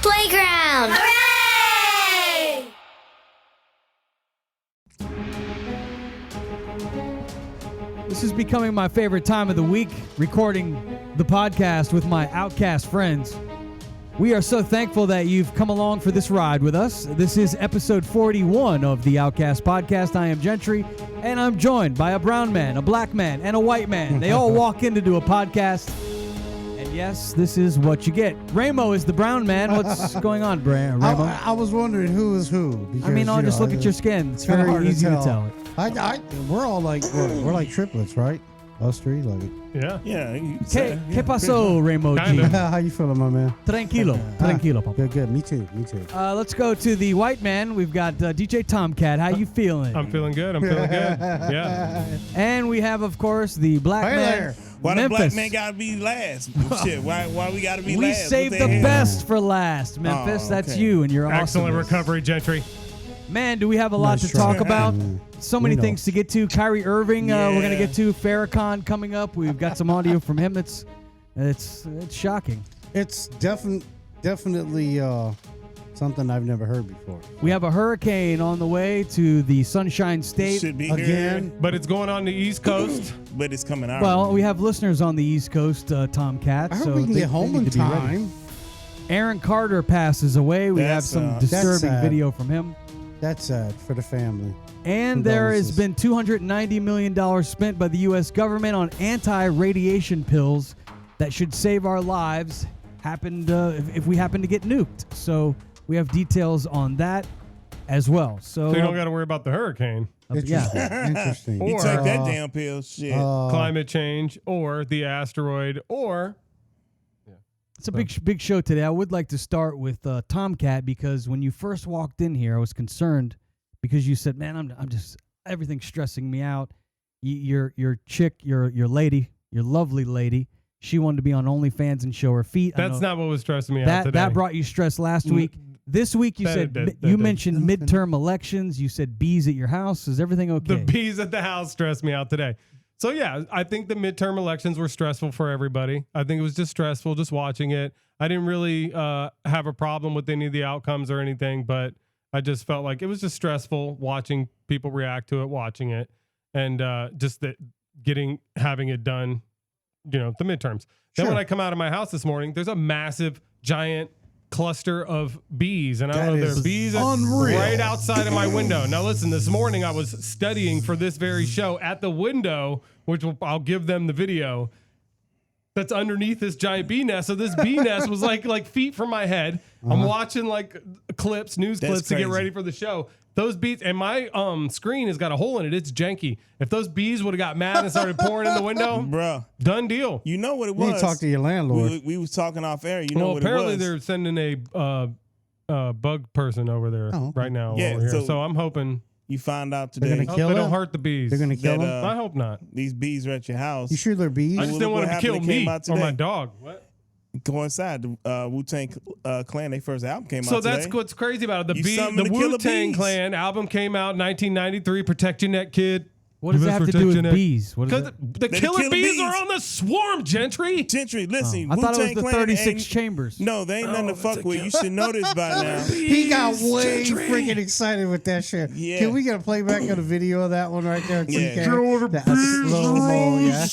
playground. Hooray! This is becoming my favorite time of the week, recording the podcast with my Outcast friends. We are so thankful that you've come along for this ride with us. This is episode 41 of the Outcast podcast. I am Gentry, and I'm joined by a brown man, a black man, and a white man. They all walk in to do a podcast. And yes, this is what you get. Ramo is the brown man. What's going on, Ramo? I was wondering who is who. Because, I mean, I'll just look at your skin. It's very easy to tell. We're all like we're like triplets, right? Us three, like. Yeah. ¿Qué pasó, Ramo G? How you feeling, my man? Tranquilo, papa. Good. Me too. Let's go to the white man. We've got DJ Tomcat. How you feeling? I'm feeling good. Yeah. And we have, of course, the black man. There. Why Memphis. the black man gotta be last? Shit, why we gotta be We last? saved the best for last, Memphis. Oh, That's okay. you and your Excellent awesomeness. recovery, Gentry. Man, do we have a lot Nice to talk try. about? So many We know. things to get to. Kyrie Irving, we're going to Yeah. get to. Farrakhan coming up. We've got some audio from him. It's shocking. It's definitely something I've never heard before. We have a hurricane on the way to the Sunshine State. Should be Again. here, But it's going on the East Coast. but it's coming out. Well, we have listeners on the East Coast, Tomcat. I hope so we can they- get home they in need to be ready. time. Aaron Carter passes away. We have That's, some that's disturbing sad. video from him. That's sad for the family. And there has Condolences. been $290 million spent by the U.S. government on anti-radiation pills that should save our lives if we happen to get nuked. So we have details on that as well. So, So you don't got to worry about the hurricane, yeah. Interesting. you Or, take that damn pill, shit. climate change, or the asteroid, or... It's a big show today. I would like to start with Tomcat because when you first walked in here, I was concerned because you said, "Man, I'm just everything's stressing me out." Your chick, your lady, your lovely lady, she wanted to be on OnlyFans and show her feet. That's not what was stressing me out today. That brought you stress last week. This week you you mentioned midterm elections. You said bees at your house. Is everything okay? The bees at the house stressed me out today. So, yeah, I think the midterm elections were stressful for everybody. I think it was just stressful just watching it. I didn't really have a problem with any of the outcomes or anything, but I just felt like it was just stressful watching people react to it, watching it, and just having it done, the midterms. Then when I come out of my house this morning, there's a massive, giant cluster of bees, and I don't know if there are bees right outside of my window. Now listen, this morning I was studying for this very show at the window, which I'll give them the video that's underneath this giant bee nest. So this bee nest was like feet from my head. I'm watching like news clips to get ready for the show. Those bees, and my screen has got a hole in it. It's janky. If those bees would have got mad and started pouring in the window, Bruh. done deal. You know what it You was? need to talk to your landlord. We was talking off air. You know what Apparently it was? they're sending a bug person over there right now. Yeah, over here. So I'm hoping You found out They're today gonna they kill don't him? hurt the bees. They're gonna kill That, him. I hope not. these bees are at your house. You sure they're bees? I just Well, didn't look want what them to kill happened that came me out or my today. dog. What? Coincide, the Wu-Tang Clan, their first album came So out that's today. what's crazy about it. You The summoned the killer Wu-Tang bees. Clan album came out in 1993. Protect your neck, kid. What does that have to do with bees? What is Because it? the killer bees are on the swarm, Gentry. Gentry, listen. I thought it was Wu-Tang the Clan 36 ain't- chambers. No, they ain't nothing to fuck with. You should know this by now. He got way freaking excited with that shit. Yeah. Can we get a playback of the video of that one right there? Yeah. That slow-mo, yeah.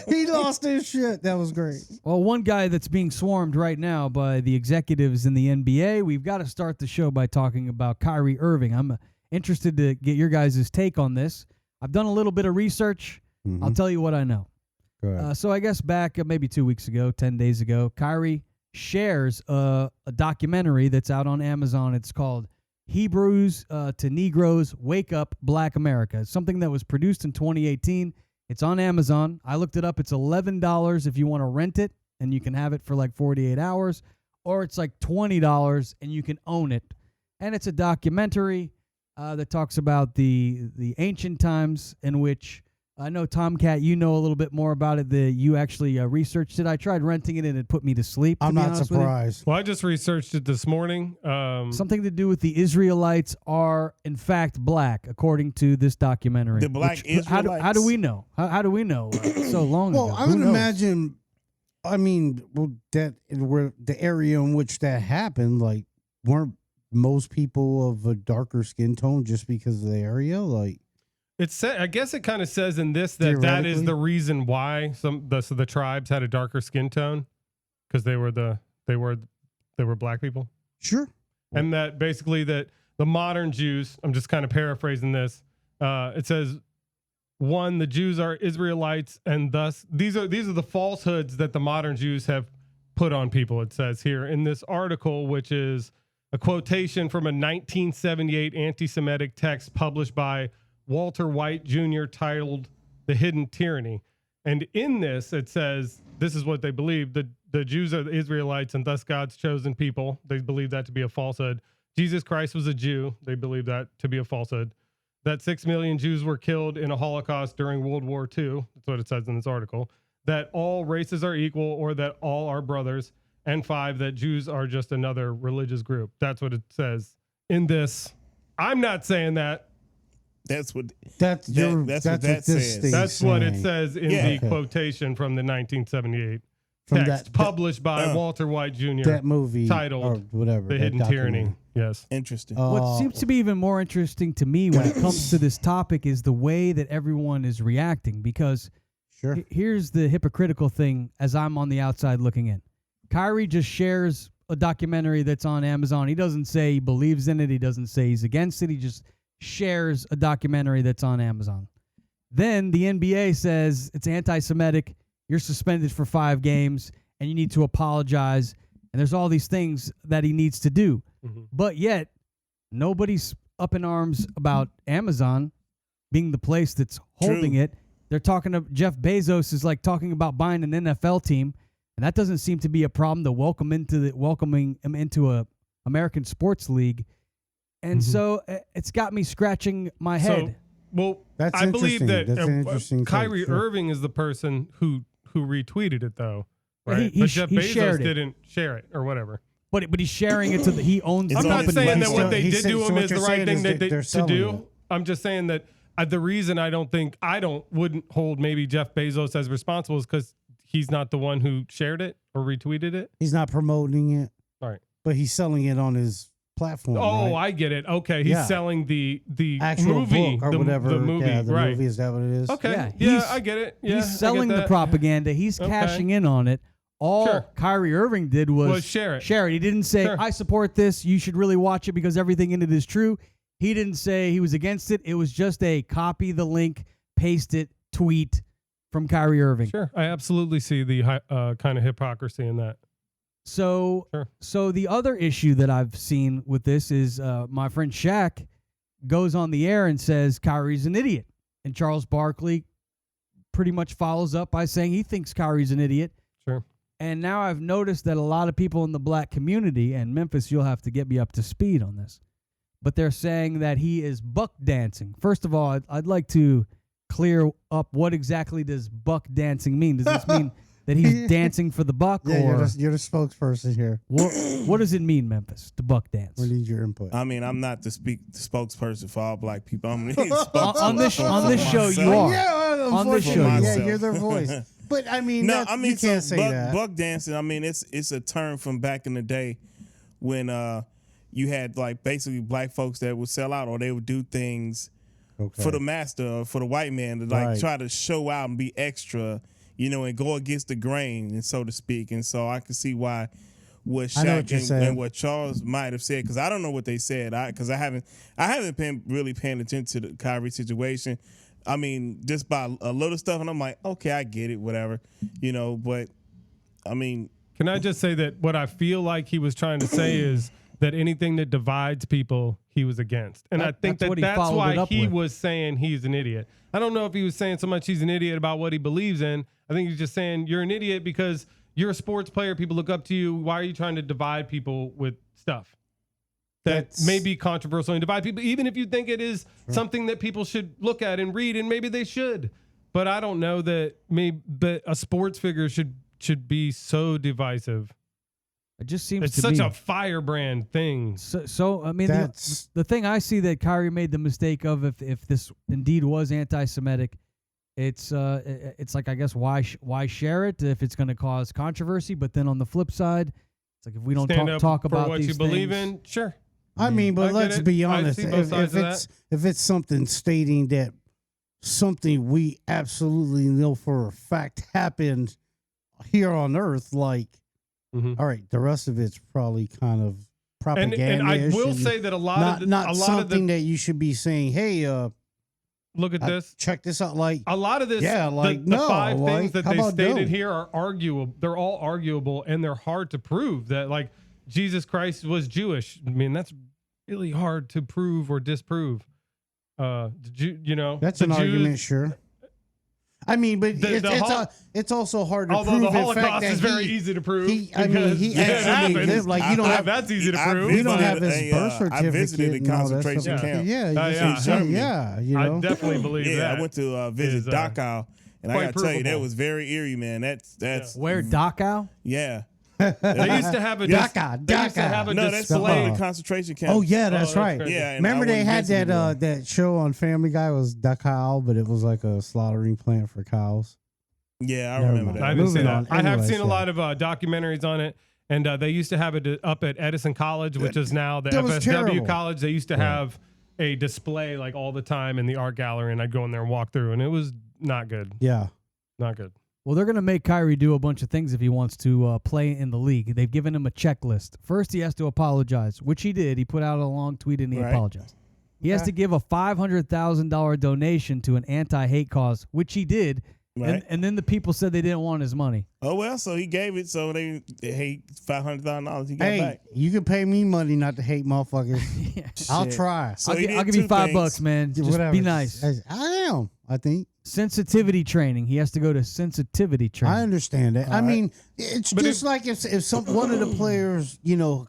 He lost his shit. That was great. Well, one guy that's being swarmed right now by the executives in the NBA, we've got to start the show by talking about Kyrie Irving. I'm interested to get your guys' take on this. I've done a little bit of research. I'll tell you what I know. Go ahead. So I guess back maybe 2 weeks ago, 10 days ago, Kyrie shares a documentary that's out on Amazon. It's called Hebrews to Negroes, Wake Up, Black America. It's something that was produced in 2018. It's on Amazon. I looked it up. It's $11 if you want to rent it, and you can have it for like 48 hours. Or it's like $20, and you can own it. And it's a documentary that talks about the ancient times in which I know, Tomcat, you know a little bit more about it. You actually researched it. I tried renting it, and it put me to sleep. I'm not surprised. Well, I just researched it this morning. Something to do with the Israelites are, in fact, black, according to this documentary. The black Israelites. How do we know? How do we know? So long Well, ago. I Who would knows? imagine I mean, well, where the area in which that happened, like, weren't most people of a darker skin tone just because of the area? Like, I guess it kind of says in this that is the reason why the tribes had a darker skin tone, because they were black people. sure. And that basically that the modern Jews, I'm just kind of paraphrasing this. It says, one, the Jews are Israelites, and thus these are the falsehoods that the modern Jews have put on people. It says here in this article, which is a quotation from a 1978 anti-Semitic text published by Walter White Jr. titled "The Hidden Tyranny." And in this, it says, this is what they believe: the Jews are the Israelites, and thus God's chosen people. They believe that to be a falsehood. Jesus Christ was a Jew. They believe that to be a falsehood. That 6 million Jews were killed in a Holocaust during World War II. That's what it says in this article. That all races are equal, or that all are brothers. And 5, that Jews are just another religious group. That's what it says in this. I'm not saying that. That's what That's what that says. That's what it says in the quotation from the 1978 text published by Walter White Jr. That movie titled or whatever, "The Hidden Tyranny." Yes. Interesting. What seems to be even more interesting to me when it comes to this topic is the way that everyone is reacting, because Sure. here's the hypocritical thing as I'm on the outside looking in. KYRIE just shares a documentary that's on Amazon. He doesn't say he believes in it. He doesn't say he's against it. He just shares a documentary that's on Amazon. Then the NBA says it's anti-Semitic. You're suspended for 5 games and you need to apologize. And there's all these things that he needs to do. Mm-hmm. But yet, nobody's up in arms about Amazon being the place that's holding it. They're talking to Jeff Bezos is like talking about buying an NFL team, and that doesn't seem to be a problem to welcoming him into a American sports league. And so it's got me scratching my head. That's I believe interesting. that That's an interesting Kyrie take, sure. Irving is the person who retweeted it, though. Right? He But Jeff Bezos shared it. didn't share it or whatever. But he's sharing it he owns I'm the not company. saying that But what they he did said- to so him what is the you're right saying thing is that they're to selling do. it. I'm just saying that the reason I wouldn't hold maybe Jeff Bezos as responsible is because he's not the one who shared it or retweeted it. He's not promoting it. All right. But he's selling it on his platform. Oh, right? I get it. Okay, he's selling the Actual movie book or the, whatever. The movie, yeah, the right? movie, is that what it is? Okay, Yeah, I get it. Yeah, he's selling I get the that. propaganda. He's cashing in on it. All Kyrie Irving did was share it. He didn't say, I support this. You should really watch it because everything in it is true. He didn't say he was against it. It was just a copy the link, paste it, tweet from Kyrie Irving. Sure. I absolutely see the kind of hypocrisy in that. So the other issue that I've seen with this is my friend Shaq goes on the air and says Kyrie's an idiot. And Charles Barkley pretty much follows up by saying he thinks Kyrie's an idiot. Sure. And now I've noticed that a lot of people in the black community, and Memphis, you'll have to get me up to speed on this, but they're saying that he is buck dancing. First of all, I'd like to clear up what exactly does buck dancing mean? Does this mean that he's dancing for the buck? Yeah, or you're the spokesperson here. what does it mean, Memphis, to buck dance? We need your input. I mean, I'm not the spokesperson for all black people. I'm the spokesperson on this show, myself. you are. Yeah, On this show, yeah, myself. you're their voice. But I mean, No, I mean, you can't say that. buck dancing. I mean, it's a term from back in the day when you had like basically black folks that would sell out or they would do things for the master or for the white man to like try to show out and be extra, and go against the grain, and so to speak. And so I can see why what Shaq and what Charles might have said, because I don't know what they said, because I haven't really paying attention to the Kyrie situation. I mean, just by a little stuff, and I'm like, okay, I get it, whatever, but I mean. Can I just say that what I feel like he was trying to say is that anything that divides people, he was against. And I think that's why he was saying he's an idiot. I don't know if he was saying so much he's an idiot about what he believes in. I think he's just saying you're an idiot because you're a sports player. People look up to you. Why are you trying to divide people with stuff that may be controversial and divide people, even if you think it is something that people should look at and read, and maybe they should. But I don't know that but a sports figure should be so divisive. It just seems it's to such be a firebrand thing. So I mean, the thing I see that Kyrie made the mistake of, if this indeed was anti-Semitic, it's like, I guess, why share it if it's going to cause controversy? But then on the flip side, it's like, if we don't talk about what these you believe things, in, sure. I mean, but let's be I honest. see both sides of that. If it's something stating that something we absolutely know for a fact happened here on Earth, like, all right, the rest of it's probably kind of propaganda. And I will say that a lot not something that you should be saying, hey, look at this. Check this out. Like, a lot of this, the 5 things that they stated here are arguable. They're all arguable, and they're hard to prove. That, like, Jesus Christ was Jewish. I mean, that's really hard to prove or disprove. That's an argument, sure. I mean, but it's also hard to prove. Although the Holocaust is very easy to prove. He actually lived, like, you don't have that's easy to prove. You don't have his birth certificate. I visited a concentration camp. Yeah, you know. I definitely believe that. I went to visit Dachau, and I got to tell you, that was very eerie, man. That's where Dachau? Yeah. They used to have a display in a concentration camp. Oh yeah, that's right. Crazy. Yeah, remember they had that show on Family Guy was Dachau, but it was like a slaughtering plant for cows. Yeah, I remember that. I didn't see that. I have seen a lot of documentaries on it, and they used to have it up at Edison College, which is now the FSW College. They used to have a display like all the time in the art gallery, and I'd go in there and walk through, and it was not good. Yeah, not good. Well, they're going to make KYRIE do a bunch of things if he wants to play in the league. They've given him a checklist. First, he has to apologize, which he did. He put out a long tweet and he apologized. He has to give a $500,000 donation to an anti-hate cause, which he did. Right. And then the people said they didn't want his money. Oh, well, so he gave it, so they hate $500,000 he got back. You can pay me money not to hate motherfuckers. Yeah. I'll try. So I'll give you $5, man. Just whatever. Be nice. I am, I think. Sensitivity training. He has to go to sensitivity training. I understand that. I mean, it's just like if one of the players,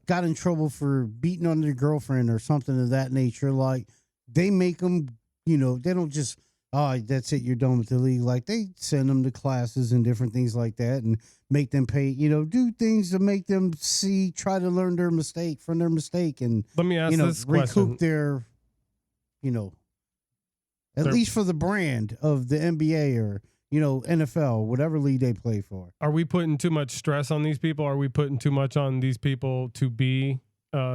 got in trouble for beating on their girlfriend or something of that nature, like, they make them, they don't just, oh, that's it, you're done with the league. Like, they send them to classes and different things like that and make them pay, do things to make them try to learn from their mistake and, let me ask this recoup question. their, at least for the brand of the NBA or, NFL, whatever league they play for. Are we putting too much stress on these people? Are we putting too much on these people to be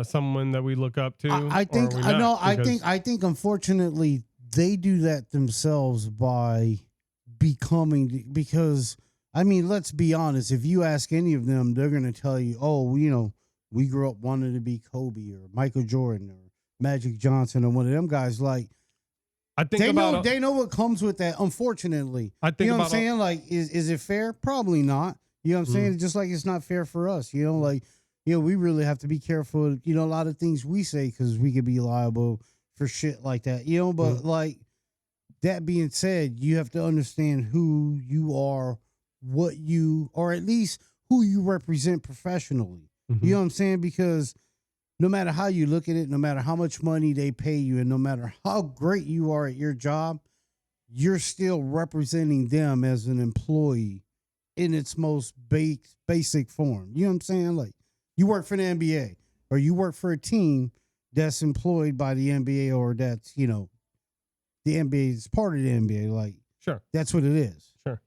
someone that we look up to? I think unfortunately they do that themselves by becoming, because I mean, let's be honest, if you ask any of them, they're going to tell you, oh, we grew up wanting to be Kobe or Michael Jordan or Magic Johnson or one of them guys. Like, I think they know what comes with that, unfortunately. I think, you know what I'm saying? Like, is it fair? Probably not. You know what I'm saying? Just like it's not fair for us, like, we really have to be careful, a lot of things we say, because we could be liable for shit like that, but like, that being said, you have to understand who you are, or at least who you represent professionally. You know what I'm saying? Because no matter how you look at it, no matter how much money they pay you, and no matter how great you are at your job, you're still representing them as an employee in its most basic form. You know what I'm saying? Like, you work for the NBA, or you work for a team that's employed by the NBA, or that's, the NBA is part of the NBA. Like, sure, that's what it is. Sure.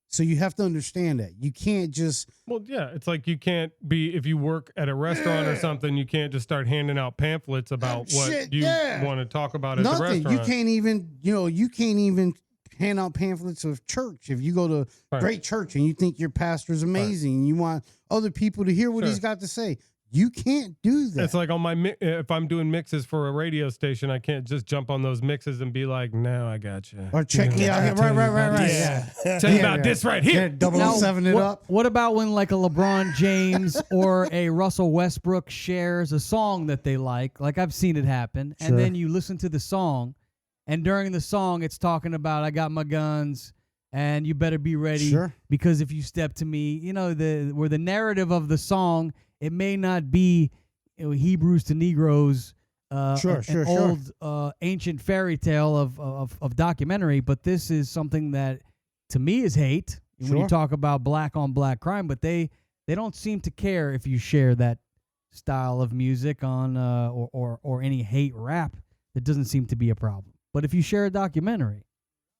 So you have to understand that. You can't just... Well, yeah, it's like you can't be, if you work at a restaurant or something, you can't just start handing out pamphlets about what you want to talk about at the restaurant. You can't even hand out pamphlets of church. If you go to great church and you think your pastor's amazing and you want other people to hear what he's got to say, you can't do that. It's like on if I'm doing mixes for a radio station, I can't just jump on those mixes and be like, "No, I got you." Or check, right. Yeah. Tell you about this right here. 007 it up. What about when like a LeBron James or a Russell Westbrook shares a song that they like? Like, I've seen it happen, and then you listen to the song, and during the song, it's talking about, "I got my guns, and you better be ready because if you step to me," where the narrative of the song. It may not be Hebrews to Negroes, old ancient fairy tale of documentary, but this is something that to me is hate when you talk about black on black crime. But they don't seem to care if you share that style of music on or any hate rap. It doesn't seem to be a problem. But if you share a documentary,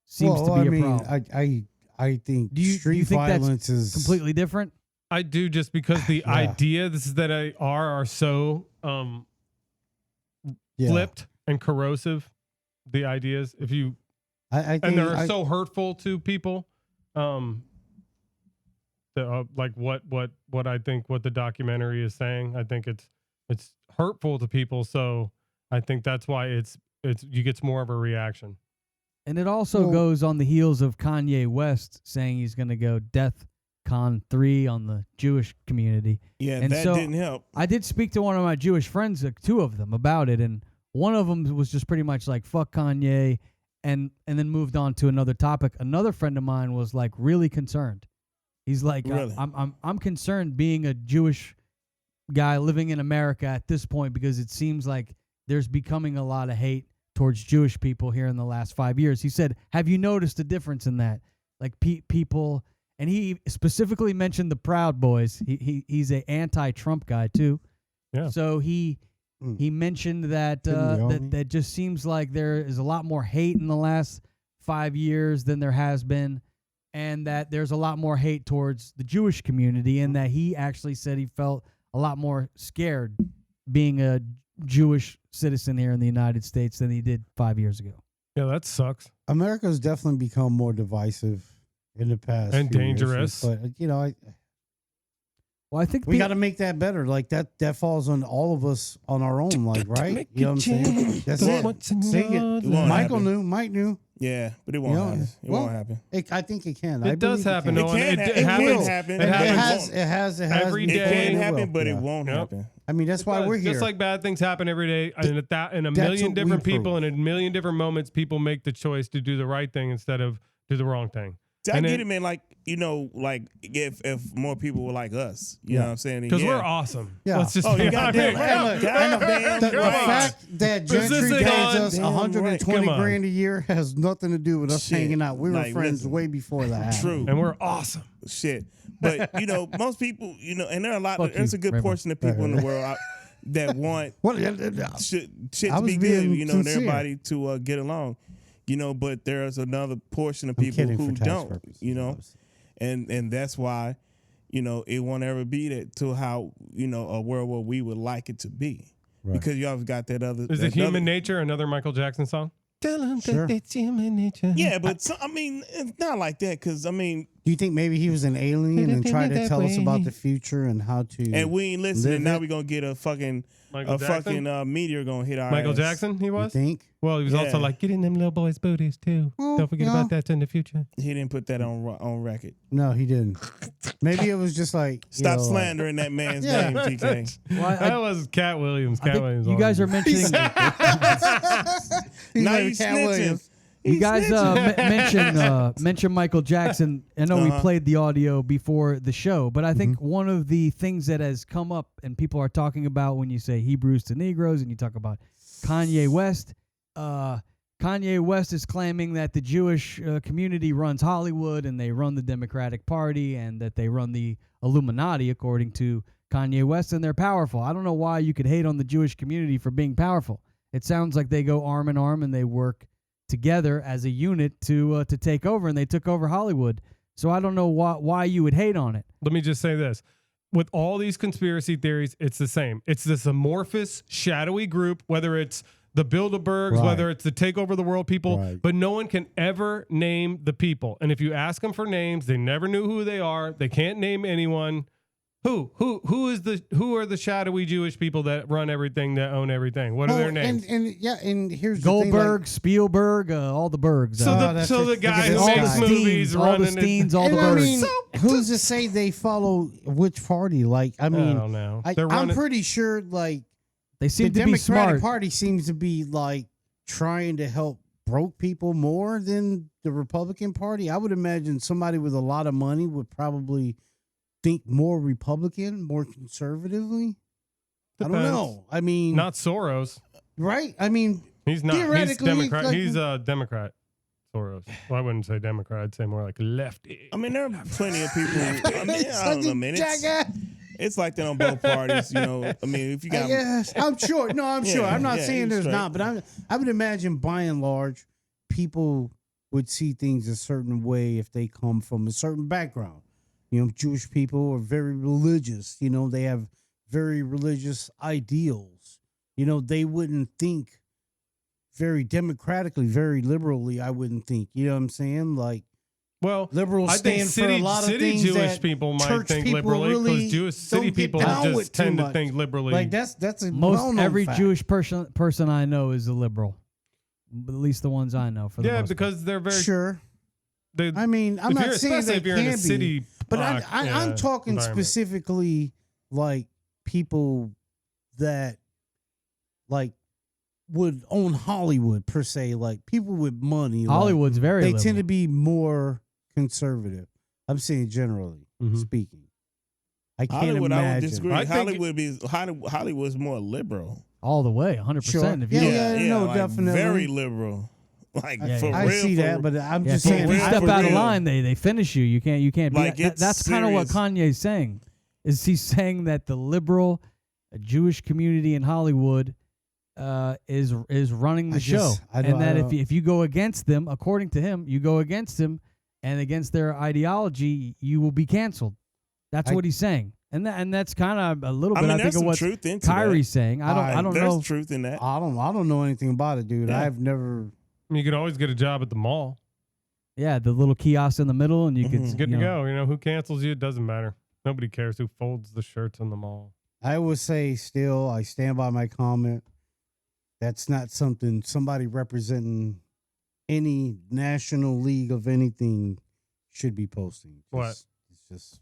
seems to be a problem. I think Do you street think that's violence is completely different? I do, just because the idea this is that are so flipped and corrosive. The ideas, if you I think, and they're so hurtful to people. Like what I think what the documentary is saying. I think it's hurtful to people. So I think that's why it's you get more of a reaction. And it also goes on the heels of Kanye West saying he's going to go DEFCON 3 on the Jewish community. Yeah, and that didn't help. I did speak to one of my Jewish friends, two of them, about it, and one of them was just pretty much like, fuck Kanye, and then moved on to another topic. Another friend of mine was like really concerned. He's like, really? I'm concerned being a Jewish guy living in America at this point, because it seems like there's becoming a lot of hate towards Jewish people here in the last 5 years. He said, have you noticed a difference in that? Like people, and he specifically mentioned the Proud Boys. He's a anti-Trump guy too. Yeah. So he mentioned that that just seems like there is a lot more hate in the last 5 years than there has been, and that there's a lot more hate towards the Jewish community, and that he actually said he felt a lot more scared being a Jewish citizen here in the United States than he did 5 years ago. Yeah, that sucks. America's definitely become more divisive in the past and few dangerous. years, but Well, I think we got to make that better. Like that falls on all of us on our own. Like, right? You know what I'm saying? That's it. Sing it. Michael knew. Mike knew. Yeah, but it won't happen. It won't happen. I think it can. It does happen. It happens. It has every day. It can happen, but it won't happen. I mean, that's why we're here. Just like bad things happen every day, and a million different people in a million different moments, people make the choice to do the right thing instead of do the wrong thing. I get it, man. Like, like if more people were like us, you know what I'm saying? Because we're awesome. Yeah. Let's just you goddamn the fact that Gentry pays us $120 grand a year has nothing to do with us hanging out. We were friends way before that. True. And we're awesome. Shit. But, most people, and there are there's a good portion of people in the world that want shit to be good, and everybody to get along. But there's another portion of people who don't, purposes, and that's why, it won't ever be that to how, a world where we would like it to be, because you always got that other. Is it Human Nature, another Michael Jackson song? Tell him that it's human nature. Yeah, but it's not like that, because do you think maybe he was an alien and tried to tell us about the future and how to? And we ain't listening. Now we're gonna get a fucking meteor gonna hit our Michael ass. Jackson. He was. You think? Well, he was also like, get in them little boys' booties too. Don't forget about that in the future. He didn't put that on record. No, he didn't. Maybe it was just like stop slandering that man's name, TK. Well, that was Cat Williams. Cat Williams. You guys are mentioning. Now you snitching. You guys mentioned Michael Jackson. I know we played the audio before the show, but I think one of the things that has come up and people are talking about when you say Hebrews to Negroes and you talk about Kanye West, Kanye West is claiming that the Jewish community runs Hollywood and they run the Democratic Party and that they run the Illuminati, according to Kanye West, and they're powerful. I don't know why you could hate on the Jewish community for being powerful. It sounds like they go arm in arm and they work together as a unit to take over, and they took over Hollywood. So I don't know why you would hate on it. Let me just say this. With all these conspiracy theories, it's the same. It's this amorphous, shadowy group, whether it's the Bilderbergs, whether it's the take over the world people, but no one can ever name the people. And if you ask them for names, they never knew who they are. They can't name anyone. Who are the shadowy Jewish people that run everything, that own everything? What are their names? And here's Goldberg, the thing, Spielberg, all the Bergs. So the guy who makes movies, all the Steens, all the Bergs. I mean, who's to say they follow which party? Like, I mean, I don't know. I'm pretty sure, like, they seem the to be smart. Democratic Party seems to be like trying to help broke people more than the Republican Party. I would imagine somebody with a lot of money would probably think more Republican, more conservatively. Depends. I don't know. I mean, not Soros, right? I mean, he's not. He's Democrat. Like, he's a Democrat. Soros. Well, I wouldn't say Democrat. I'd say more like lefty. I mean, there are plenty of people. I mean, I don't know, man. It's like that on both parties, I mean, if you got, yes, I'm sure. No, I'm sure. I'm not saying there's not, but I would imagine by and large, people would see things a certain way if they come from a certain background. You know, Jewish people are very religious. You know, they have very religious ideals. You know, they wouldn't think very democratically, very liberally, I wouldn't think. You know what I'm saying? Like, well, liberals I think stand for a lot of things Jewish that people might church think people liberally really because Jewish city don't get people down just with too tend to much. think liberally. Like that's a Most well-known every fact. Jewish person I know is a liberal. At least the ones I know. For the yeah, most because they're very. Sure. They, I mean, I'm if not you're, saying especially they if you're in a can city, be, but I'm talking environment. specifically like people that like would own Hollywood per se, like people with money. Hollywood's like, very they liberal. tend to be more conservative. I'm saying generally speaking. I can't Hollywood, I would imagine. disagree. I think Hollywood's more liberal. all the way, 100%. Sure. If you, No, like definitely. very liberal. Like Yeah, for yeah. I real, see for that, but I'm yeah, just if saying. you real, step for out of real. line, they finish you. You can't be. Like, it's That's kind of what serious. Kanye's saying. Is he's saying that the liberal Jewish community in Hollywood is running the show, and that if you go against them, according to him, you go against them and against their ideology, you will be canceled. That's what he's saying, and that's kind of a little bit. I think there's of some what truth into Kyrie's saying. I don't there's know. truth in that. I don't know anything about it, dude. Yeah. I've never. You can always get a job at the mall. Yeah, the little kiosk in the middle, and you could It's good to go. You know, who cancels you? It doesn't matter. Nobody cares who folds the shirts in the mall. I would say still, I stand by my comment. That's not something somebody representing any national league of anything should be posting. What? It's just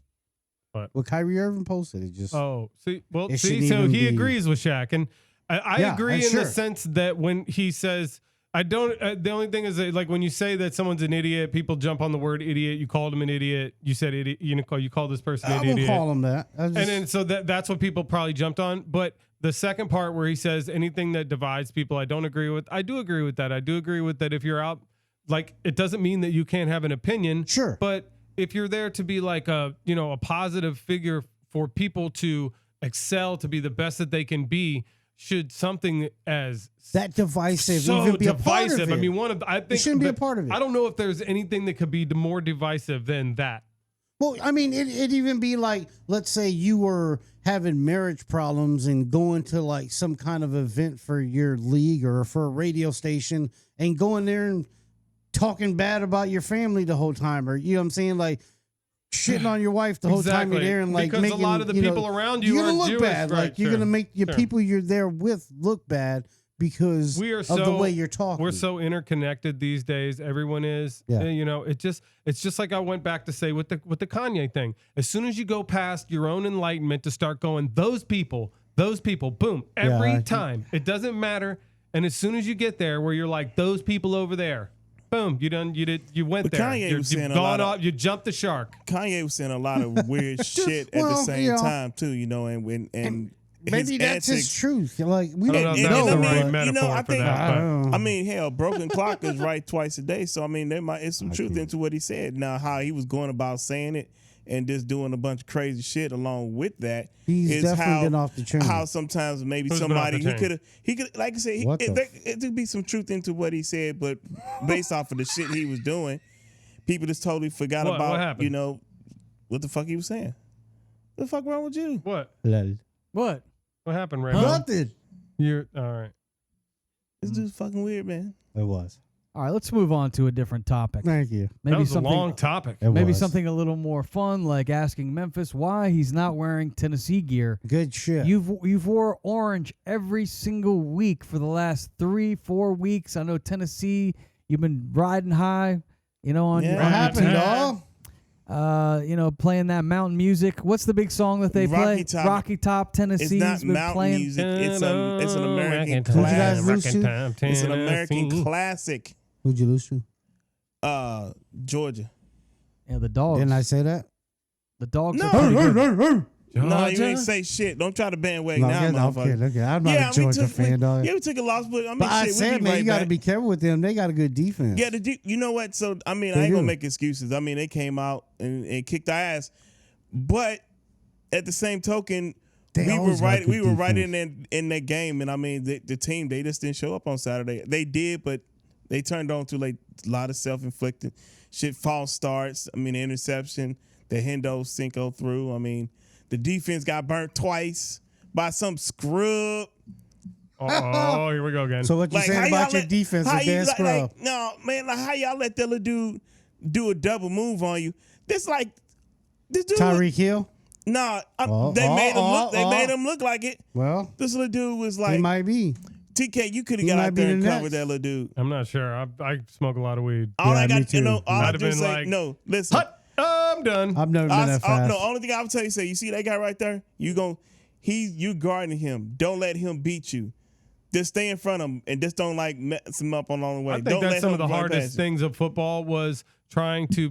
what? What Kyrie Irving posted. It just Oh, see, well, It see, shouldn't so even he be- agrees with Shaq, and I Yeah, agree in sure. the sense that when he says, I don't. The only thing is that, like, when you say that someone's an idiot, people jump on the word idiot. You called him an idiot. You said idiot. You called this person I an won't idiot. call him that. I just, And then so that's what people probably jumped on. But the second part where he says anything that divides people, I don't agree with. I do agree with that. I do agree with that. If you're out, like, it doesn't mean that you can't have an opinion. Sure. But if you're there to be like a positive figure for people to excel, to be the best that they can be, should something as that divisive so even be divisive. a part of it. I mean, I think it shouldn't be a part of it. I don't know if there's anything that could be more divisive than that. Well, I mean, it even be like, let's say you were having marriage problems and going to like some kind of event for your league or for a radio station and going there and talking bad about your family the whole time, or you know what I'm saying, like shitting on your wife the whole time you're there, and like because making, a lot of the people around you you're gonna are look Jewish, bad. right? Like you're gonna make your Sure. people you're there with look bad because We are of so the way you're talking. We're so interconnected these days. Everyone is. Yeah. You know, it's just like I went back to say with the Kanye thing. As soon as you go past your own enlightenment to start going, those people, boom, every time. It doesn't matter. And as soon as you get there where you're like, those people over there, boom, you went But there. Kanye was saying You've a gone lot of- off, you jumped the shark. Kanye was saying a lot of weird shit at the well, same you know, time too, you know, and maybe his that's his antics- truth. Like we I don't know don't if that's know, the and right but, metaphor I for think, that. But I mean, hell, broken clock is right twice a day. So I mean, there might it's some truth into what he said. Now, how he was going about saying it and just doing a bunch of crazy shit along with that. He's is definitely how, been off the chain. How sometimes maybe Who's been off somebody the he could like I said, What the it could be some truth into what he said, but based off of the shit he was doing, people just totally forgot What about happened? What the fuck he was saying. What the fuck wrong with you? what? What? What happened, Raymond? Nothing. You're all right. This dude's fucking weird, man. It was. All right, let's move on to a different topic. Thank you. That was a long topic. It Maybe was. something a little more fun, like asking Memphis why he's not wearing Tennessee gear. Good shit. You've wore orange every single week for the last 3-4 weeks. I know Tennessee. You've been riding high, you know, on Yeah. your what happened, dog? playing that mountain music. What's the big song that they Rocky play? Top. Rocky Top, Tennessee. It's not mountain playing. music. It's an American Who'd you guys lose classic. to? It's an American classic. Who'd you lose to? Georgia. Yeah, the dogs. Didn't I say that? The dogs No. are pretty good. No, you Georgia? ain't say shit. Don't try to bandwagon No, now, I'm motherfucker. kidding. I'm not a Georgia fan, dog. Yeah, we took a loss, but I mean, But I shit, said, we be man, right you got to back. be careful with them. They got a good defense. Yeah, you know what? So I mean, They I ain't do. gonna make excuses. I mean, they came out and kicked our ass, but at the same token, They we were always got right. good We were right defense. in that game, and I mean, the team they just didn't show up on Saturday. They did, but They turned on to like a lot of self-inflicted shit, false starts. I mean, the interception, the Hendo Cinco through. I mean, the defense got burnt twice by some scrub. Oh, here we go again. So what you Like, saying about your defense, how is you Dan Scrub? no, man, like how y'all let that little dude do a double move on you? This dude. Tyreek Hill? Nah, they made him look like it. Well, This little dude was like, he might be. TK, you could have He got might out be there and the covered next. that little dude. I'm not sure. I smoke a lot of weed. All Yeah, I me got, too. all I I'd have do is been say, like, no, listen. I'm done. I've never been that fast. No, only thing I would tell you, say, you see that guy right there? You guarding him. Don't let him beat you. Just stay in front of him and just don't like mess him up along the way. I think Don't that's let some him of the run hardest past you. things of football was trying to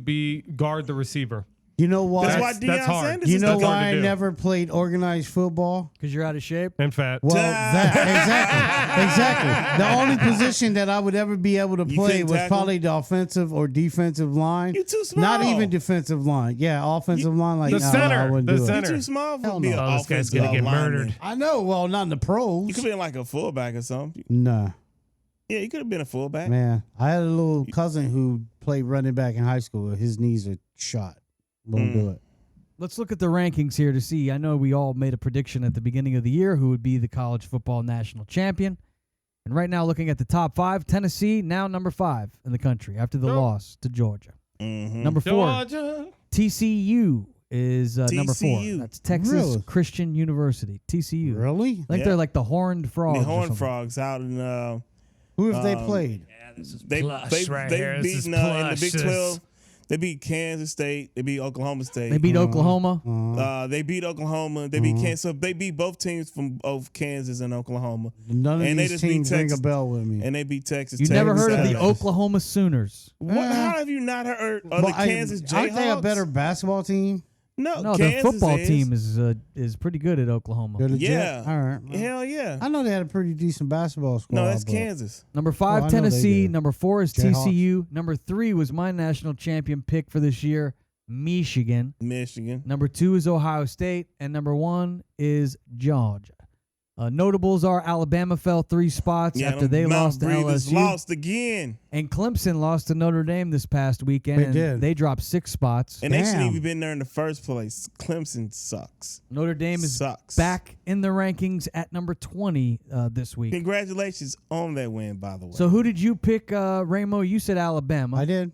guard the receiver. You know why? That's why That's Deion hard. Sanders You is know That's hard why to I do. never played organized football? Because you're out of shape. And fat. Well, exactly. The only position that I would ever be able to play couldn't was tackle? probably the offensive or defensive line. You too small. Not even defensive line. Yeah, offensive line. Like The nah, center. I wouldn't The do it. center. You too small for Hell be no. an Oh, this guy's offensive gonna get lineman. murdered. I know. Well, not in the pros. You could have been like a fullback or something. Nah, Yeah, you could have been a fullback. man. I had a little cousin who played running back in high school. His knees are shot. Won't do it. Let's look at the rankings here to see. I know we all made a prediction at the beginning of the year who would be the college football national champion. And right now, looking at the top 5, Tennessee now number 5 in the country after the loss to Georgia. Mm-hmm. Number 4, Georgia. TCU is number 4. TCU. That's Texas Really? Christian University, TCU. Really? I think Yeah. they're like the Horned Frogs. The or Horned something. Frogs out in Who have they played? they beaten in the Big 12. They beat Kansas State. They beat Oklahoma State. They beat Oklahoma. They beat Oklahoma. They beat Kansas. So they beat both teams from both Kansas and Oklahoma. None of And they these just beat teams ring a Texas. bell with me. And they beat Texas. You Tech never heard of the Saturday. Oklahoma Sooners? What? How have you not heard of the Well, Kansas Jayhawks? Aren't they a better basketball team? No, No, their Kansas football team is pretty good at Oklahoma. They're legit? Yeah. All right. Well, Hell yeah. I know they had a pretty decent basketball squad. No, that's but- Kansas. Number Oh, 5, I know they Tennessee. did. Number 4 is Jayhawks. TCU. Number 3 was my national champion pick for this year, Michigan. Michigan. Number 2 is Ohio State. And number 1 is Georgia. Notables are Alabama fell 3 spots Yeah, after they them lost to Mount Breathers LSU. lost again. And Clemson lost to Notre Dame this past weekend. They and did. They dropped 6 spots. And they shouldn't Damn. even been there in the first place. Clemson sucks. Notre Dame is Sucks. back in the rankings at number 20 this week. Congratulations on that win, by the way. So who did you pick, Ramo? You said Alabama. I did.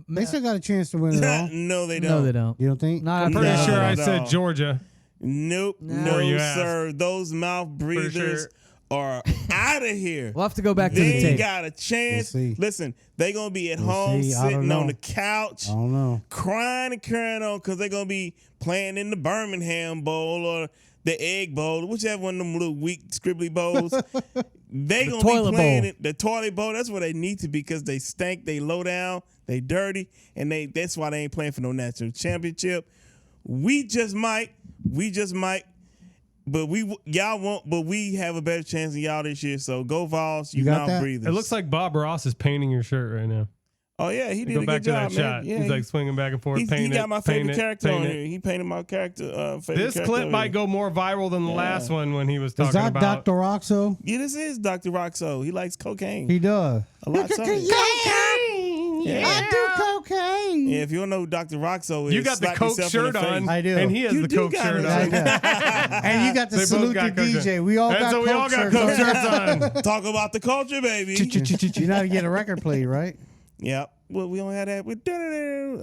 They still got a chance to win it all. No, they don't. No, they don't. You don't think? Not I'm after pretty No, sure that. I no. said Georgia. Nope. No. No, Where you asked. sir. Those mouth breathers are out of here. We'll have to go back to They the ain't tape. got a chance. We'll see. Listen, they going to be at We'll home see. I don't sitting know. on the couch I don't know. crying and carrying on because they're going to be playing in the Birmingham Bowl or the Egg Bowl, whichever one of them little weak scribbly bowls. They going to toilet be playing bowl. it. The toilet bowl, that's where they need to be because they stink, they low down, they dirty, and that's why they ain't playing for no national championship. We just might. But y'all won't. But we have a better chance than y'all this year. So go Vols, you got mouth that? breathers. It looks like Bob Ross is painting your shirt right now. Oh yeah, he did Go a back good to job, that man. shot. Yeah, He's like swinging back and forth. he Paint got it, my paint favorite it, character paint on it. here. He painted my character. Favorite This character clip on might here. go more viral than the last one when he was Is talking that about. Dr. Roxo? Yeah, this is Dr. Roxo. He likes cocaine. He does. a lot of Cocaine. Yeah. I do cocaine. Yeah, if you don't know who Dr. Roxo is, You got the slap Coke yourself in shirt the face. on, I do. and he has You the do Coke got shirt it. I on. do. And you got to They both salute got the Coke DJ. shirts. We all And got so we all Coke got shirts Coke on. shirts on. Talk about the culture, baby. You know how to get a record played, right? Yep. Well, we don't have that.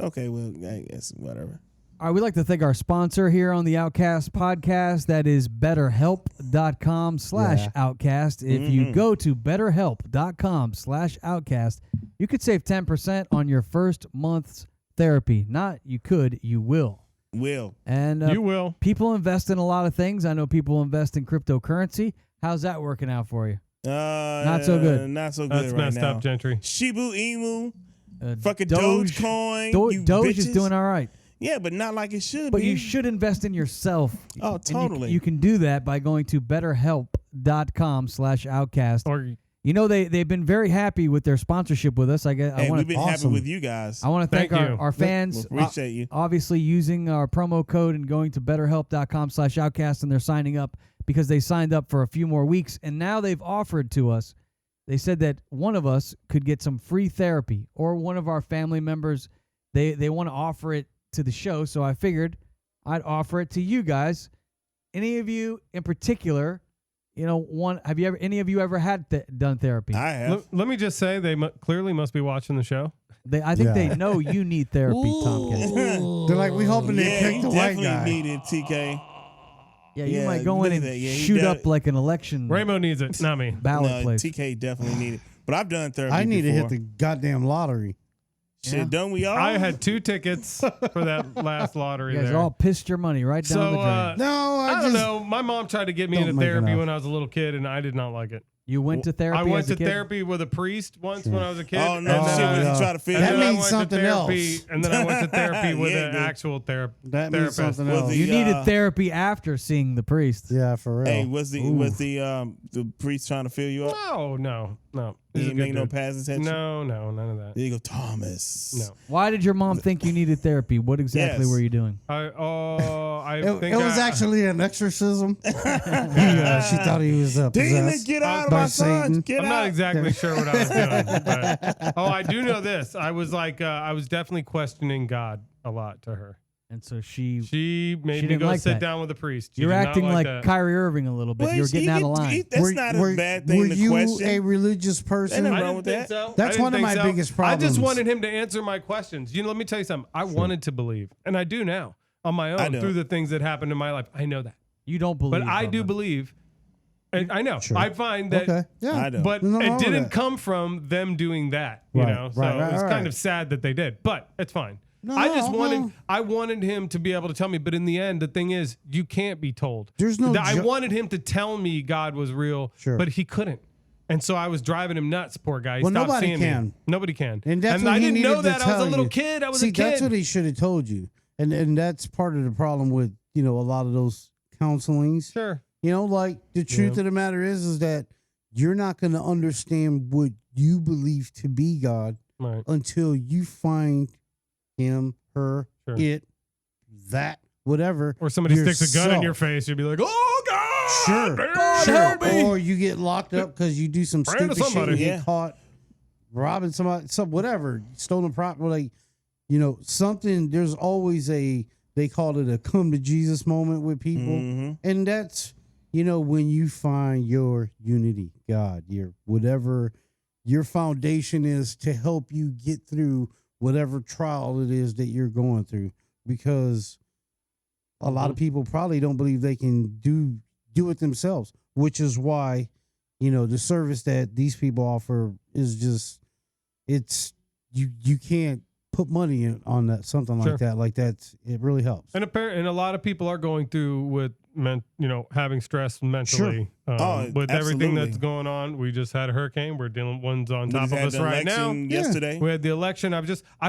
Okay, well, I guess whatever. All right, we'd like to thank our sponsor here on the Outcast podcast. That is betterhelp.com/outcast. If you go to betterhelp.com/outcast, you could save 10% on your first month's therapy. Not you could, you will. Will. And You will. people invest in a lot of things. I know people invest in cryptocurrency. How's that working out for you? Not so good. Not so good That's right messed now. up, Gentry. Shibu Inu, fucking Doge- Dogecoin. you Doge is bitches. doing all right. Yeah, but not like it should But be. you should invest in yourself. Oh, And totally. you can do that by going to betterhelp.com/outcast. Or You know, they've been very happy with their sponsorship with us. I Hey, want we've been happy with you guys. I want to thank Thank you. our fans. We appreciate you. Obviously, using our promo code and going to betterhelp.com/outcast, and they're signing up because they signed up for a few more weeks, and now they've offered to us. they said that one of us could get some free therapy, or one of our family members, they want to offer it to the show. So I figured I'd offer it to you guys. Any of you in particular, any of you ever had done therapy? I have. Let me just say, they clearly must be watching the show. I think they know you need therapy, Tomkins. They're like, we hoping they pick the white definitely guy. needed TK. Yeah, you Yeah, might go in look and at that. Yeah, he shoot does. up like an election Rainbow needs it, not me. ballot No, place. TK definitely needed. But I've done therapy. I need to hit before. the goddamn lottery. Shit, Yeah. don't we all? I had 2 tickets for that last lottery You guys there. all pissed your money right down the drain. No, I don't know. My mom tried to get me Don't into make therapy enough. when I was a little kid, and I did not like it. You went to therapy I went as a to kid? therapy with a priest once when I was a kid. Oh, and no, then shit, I- when yeah. you try to figure and That then I means went something to therapy, else. and then I went to therapy with Yeah, an dude. actual That means therapist. something Was else. the- You needed Yeah. therapy after seeing the priest. Yeah, for real. Hey, was the priest trying to fill you up? No. He He's a didn't good make no dude. passes at you? No, none of that. There you go, Thomas. No. Why did your mom think you needed therapy? What exactly Yes. were you doing? I It think was actually an exorcism. She thought he was Demon, possessed. get out of by my son. Satan. Get I'm out. not exactly sure what I was doing. But, I do know this. I was I was definitely questioning God a lot to her. And so she She made She me didn't go like sit that. down with a priest. She you're did not acting like that. Kyrie Irving a little bit. Well, You're getting out of line. That's not a bad thing to you question. a religious person? Ain't I nothing wrong didn't with think that. so. That's I didn't one of think my so. biggest I problems. just wanted him to answer my questions. Let me tell you something. I wanted to believe, and I do now on my I own don't. through the things that happened in my life. I know that, You don't believe. but I do though. believe, and I know. Sure. I find that, Okay. Yeah. I don't. but There's nothing it wrong with didn't that. come from them doing that. You Right, know, so right, it's right. kind of sad that they did, but it's fine. No, I just no, wanted, no. I wanted him to be able to tell me, but in the end, the thing is, you can't be told. There's no I ju- wanted him to tell me God was real, Sure. but he couldn't. And so I was driving him nuts, poor guy. He Well, stopped nobody seeing can. me. Nobody can. And that's what I he didn't needed know to that. I was a tell little you. kid. I was See, a kid. that's what he should have told you. And that's part of the problem with, a lot of those counselings. Sure. Like the truth of the matter is that you're not going to understand what you believe to be God Right. until you find him, her, Sure. it, that, whatever. Or somebody sticks a gun in yourself. your face, you'd be like, "Oh God, Sure. God, Sure. help me!" Or you get locked up because you do some Praying to stupid shit somebody. and get Yeah. caught robbing somebody, whatever, stolen property. Something, there's always they call it a come to Jesus moment with people. Mhm. And that's, when you find your unity, God, your whatever your foundation is to help you get through whatever trial it is that you're going through. Because a lot of people probably don't believe they can do it themselves, which is why, the service that these people offer is just, you can't put money on that, something Sure. like that. Like that's, it really helps. And a lot of people are going through with having stress mentally. With everything absolutely. that's going on. We just had a hurricane. We're dealing one's on We top just of had us the right now. election yesterday. We had the election. I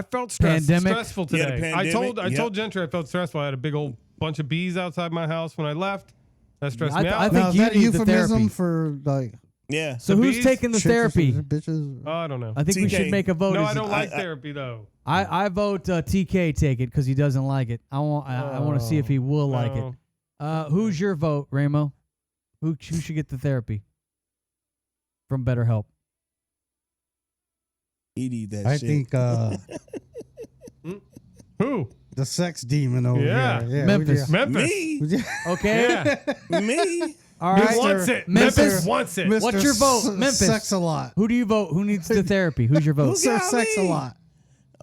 felt Pandemic. stressful Yeah, the today. pandemic. I told Gentry I felt stressful. I had a big old bunch of bees outside my house when I left. That stressed me I out. think Now, is you that a need the euphemism therapy. for like Yeah. So The who's bees? taking the shits therapy? or bitches? I don't know. I think we TK. should make a vote. No, Is I it- don't like therapy though. I vote TK take it because he doesn't like it. I want to see if he will like it. Who's your vote, Ramo? Who should get the therapy from BetterHelp? He need that I shit. think Who? the sex demon over Yeah. there. Yeah, Memphis. Memphis. Me? Okay. Yeah. Me? All He right. wants it. Memphis. Memphis wants it. Mr. What's your vote, Memphis? Sex a lot. Who do you vote? Who needs the therapy? Who's your vote? Who's got Sir, sex a me? lot.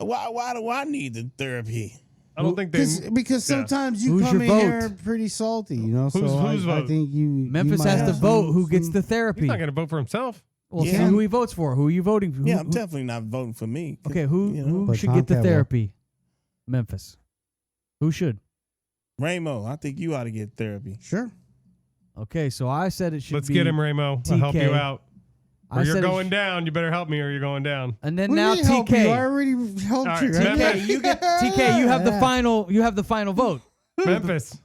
Why do I need the therapy? I don't think they. Because sometimes you Who's come your in here vote? pretty salty, Who's I vote? think you Memphis might has to have vote who some- gets the He's therapy. not going to vote for himself. Well, see Yeah. who he votes for. Who are you voting for? Yeah, I'm definitely not voting for me. Okay, who You know, But should Tom get the Cavell. therapy? Memphis. Who should? Ramo, I think you ought to get therapy. Sure. Okay, so I said it should Let's be. get him, Ramo. I'll help you TK. out. Or I you're said it going sh- down. You better help me, or you're going down. And then What do you now mean help you? I TK. already helped All you. right, right? TK, you get TK. You have the Yeah. final. You have the final vote. Memphis.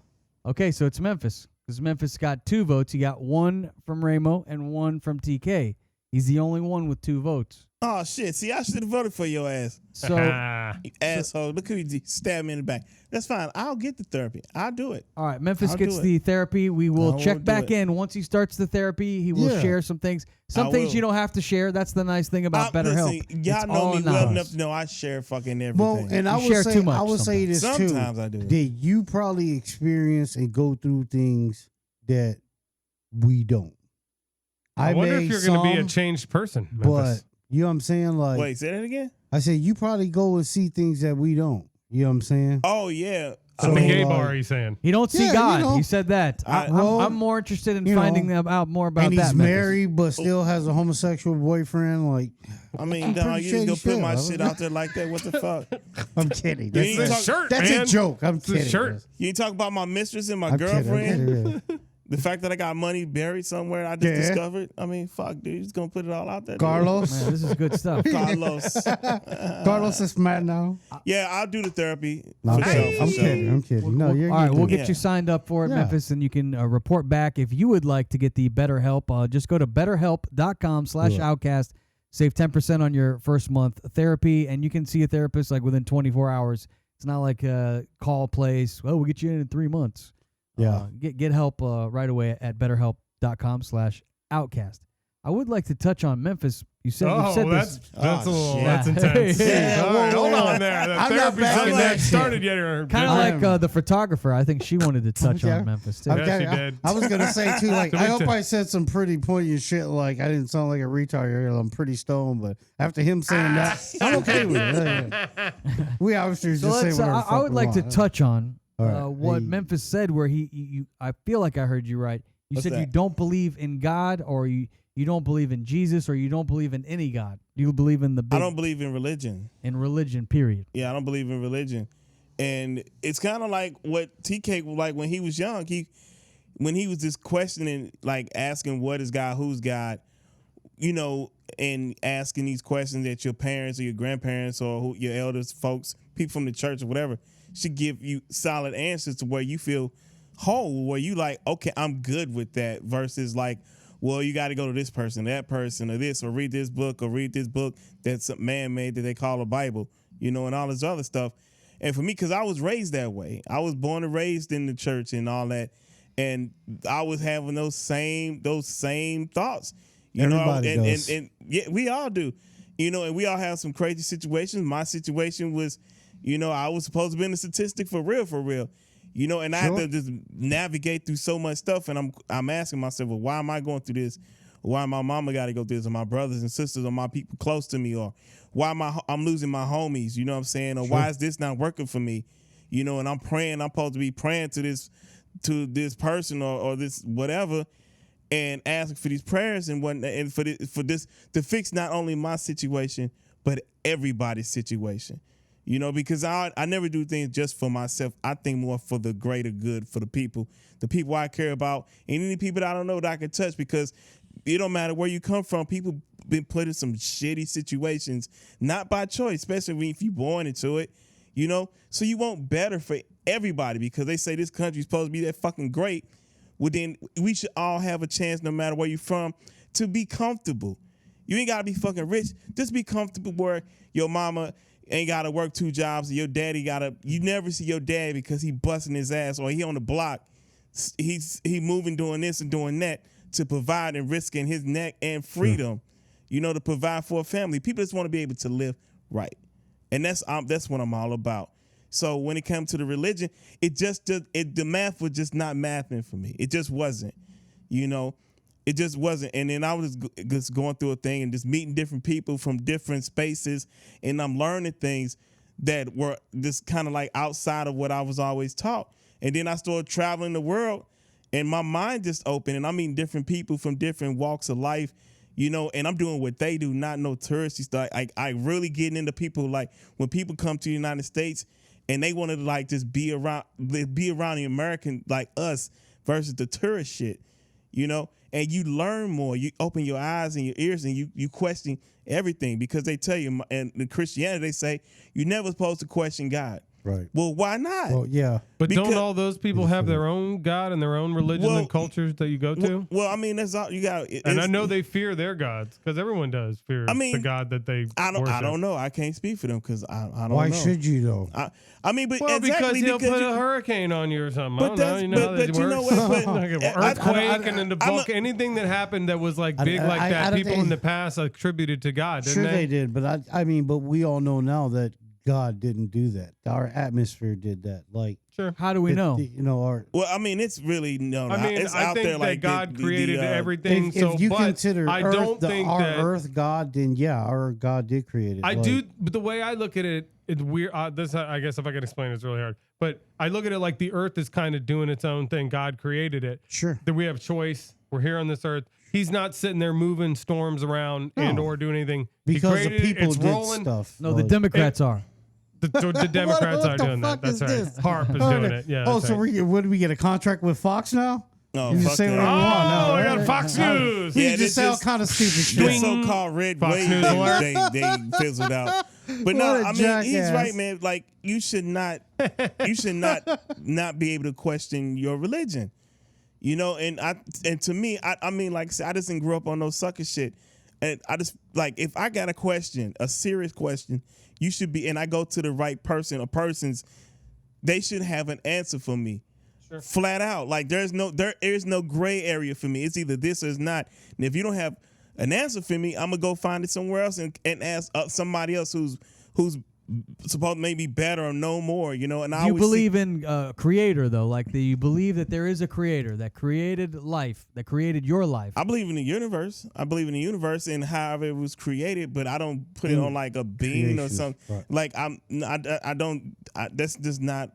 Okay, so it's Memphis because Memphis got 2 votes. He got 1 from Ramo and 1 from TK. He's the only one with 2 votes. Oh shit! See, I should have voted for your ass. So, You asshole. Look who you stab me in the back. That's fine. I'll get the therapy. I'll do it. all right, Memphis I'll gets do it. the therapy. We will I check will do back it. in once he starts the therapy. He will Yeah. share some things. Some I things will. you don't have to share. That's the nice thing about BetterHelp. Listen, y'all It's know all me well anonymous. enough to know I share fucking everything. Well, and I You would share say too much I would say this too. Sometimes I do. That you probably experience and go through things that we don't. I wonder if may you're going to be a some, changed person, but Memphis. you know what I'm saying? Like, Wait, say that again? I said, you probably go and see things that we don't. You know what I'm saying? Oh yeah. At So, the gay like- bar, are you saying? You don't see Yeah, you God. know. He said that. Well, I'm more interested in you know, finding out more about and that. he's Memphis. married, but still has a homosexual boyfriend. Like, I mean, pretty dog, you sure just you gonna put my should. shit out there like that? What the fuck? I'm kidding. You ain't That's, talk- shirt, that's man. a joke. I'm It's a kidding. shirt. You ain't talk about my mistress and my I'm kidding, I'm girlfriend. kidding. The fact that I got money buried somewhere, I just Yeah. discovered. I mean, fuck, dude, you just gonna put it all out there. dude. Carlos. Man, this is good stuff. Carlos. Carlos is mad now. Yeah, I'll do the therapy. No, for sure, for I'm sure. kidding. I'm kidding. No, you're all right, good. we'll get Yeah. you signed up for it, Yeah. Memphis, and you can report back. If you would like to get the BetterHelp, just go to betterhelp.com/outcast. Save 10% on your first month therapy, and you can see a therapist like within 24 hours. It's not like a call place. Well, we'll get you in 3 months. Yeah. Get help right away at betterhelp.com/outcast. I would like to touch on Memphis. You said you said that's this. that's a little shit. that's intense. Yeah, All right, whoa, hold whoa. on there. The I'm not therapy's backing not that even shit. started yet. Or Kind of I like am- the photographer. I think she wanted to touch Okay. on Memphis too. I'm Yeah, kidding. she did. I was gonna say too. Like, To I me hope too. I said some pretty poignant shit. Like, I didn't sound like a retard. Here. I'm pretty stoned, but after him saying that, I'm okay with it. Yeah. We obviously So just say let's. whatever. I would like to touch on All right. what Hey. Memphis said, where you. I feel like I heard you right. You What's said you that? don't believe in God, or you don't believe in Jesus, or you don't believe in any God. You believe in the I big, don't believe in religion. in religion. Period. Yeah, I don't believe in religion. And it's kind of like what TK was like when he was young. When he was just questioning, like asking what is God, who's God, you know, and asking these questions that your parents or your grandparents or your elders, folks, people from the church or whatever, should give you solid answers to where you feel whole, where you like, okay, I'm good with that, versus like, well, you got to go to this person, that person, or this, or read this book that's man-made that they call a Bible, you know, and all this other stuff. And for me, because I was raised that way, I was born and raised in the church and all that, and I was having those same thoughts, you Everybody know, does. and yeah, we all do, you know, and we all have some crazy situations. My situation was, you know, I was supposed to be in a statistic for real. You know, and I had Sure. to just navigate through so much stuff, and I'm asking myself, well, why am I going through this? Why my mama got to go through this, or my brothers and sisters, or my people close to me, or why I'm losing my homies? You know what I'm saying? Or why is this not working for me? You know, and I'm praying. I'm supposed to be praying to this person or this whatever, and asking for these prayers and whatnot, and for this to fix not only my situation but everybody's situation. You know, because I never do things just for myself. I think more for the greater good, for the people I care about, and any people that I don't know that I can touch, because it don't matter where you come from. People been put in some shitty situations, not by choice, especially if you're born into it, you know? So you want better for everybody, because they say this country's supposed to be that fucking great. Well, then we should all have a chance, no matter where you're from, to be comfortable. You ain't got to be fucking rich. Just be comfortable where your mama ain't got to work 2 jobs. Your daddy you never see your dad because he busting his ass, or he on the block. He moving, doing this and doing that to provide and risking his neck and freedom, you know, to provide for a family. People just want to be able to live right. And that's what I'm all about. So when it comes to the religion, the math was just not mathing for me. It just wasn't, you know. It just wasn't. And then I was just going through a thing and just meeting different people from different spaces, and I'm learning things that were just kind of like outside of what I was always taught. And then I started traveling the world, and my mind just opened, and I'm meeting different people from different walks of life, you know, and I'm doing what they do, not no touristy stuff. I really getting into people, like when people come to the United States and they want to like just be around the American like us versus the tourist shit, you know. And you learn more. You open your eyes and your ears, and you question everything, because they tell you, and in Christianity they say you're never supposed to question God. Right. Well, why not? Well, yeah. But Because- don't all those people have their own God and their own religion Well, and cultures that you go to? Well, I mean, that's all you got. And I know they fear their gods because everyone does fear the God that they worship. I don't know. I can't speak for them because I don't know. Why should you though? I mean, but Well, exactly because he'll put you, a hurricane on you or something. But I don't know. You know how that but you know works? what? But, Like an earthquake and then the bulk, anything that happened that was like big like that, don't people think- in the past attributed to God, didn't Sure they did, but I mean, but we all know now that God didn't do that. Our atmosphere did that. Like, Sure. How do we know? you know, our well, I mean, it's really I mean, it's I out think there that like God the, created everything. if you but consider I Earth, don't think our that Earth God, then yeah, our God did create it. I Like, do, but the way I look at it, it's weird. This, I guess, if I can explain, it's really hard. But I look at it like the Earth is kind of doing its own thing. God created it. Sure. That we have choice. We're here on this Earth. He's not sitting there moving storms around and or doing anything. Because he the created people it's did rolling. stuff. No, the Democrats are. The Democrats What are the doing that. fuck That's is right. this? Harp is doing it. Yeah. Oh, that's so right. what do we get a contract with Fox now? No, You fuck just say that. what I want. Oh, No, we got right? Fox News. You Yeah, just this say all is- kind of stupid The shit. so-called red Fox wave, News alert. they fizzled out. But no, What a I mean, he's jackass. right, man. Like you should not be able to question your religion. You know, and to me, I mean, like I said, I just didn't grow up on no sucker shit. And I just like if I got a question, a serious question, you should be, and I go to the right person or persons, they should have an answer for me. Sure. Flat out. Like there is no gray area for me. It's either this or it's not. And if you don't have an answer for me, I'm gonna go find it somewhere else and ask somebody else who's supposed to maybe better or know more, you know. And I You always believe in creator though, like you believe that there is a creator that created life, that created your life. I believe in the universe. I believe in the universe and however it was created, but I don't put it on like a being or Creation, something. right. Like I don't. That's just not.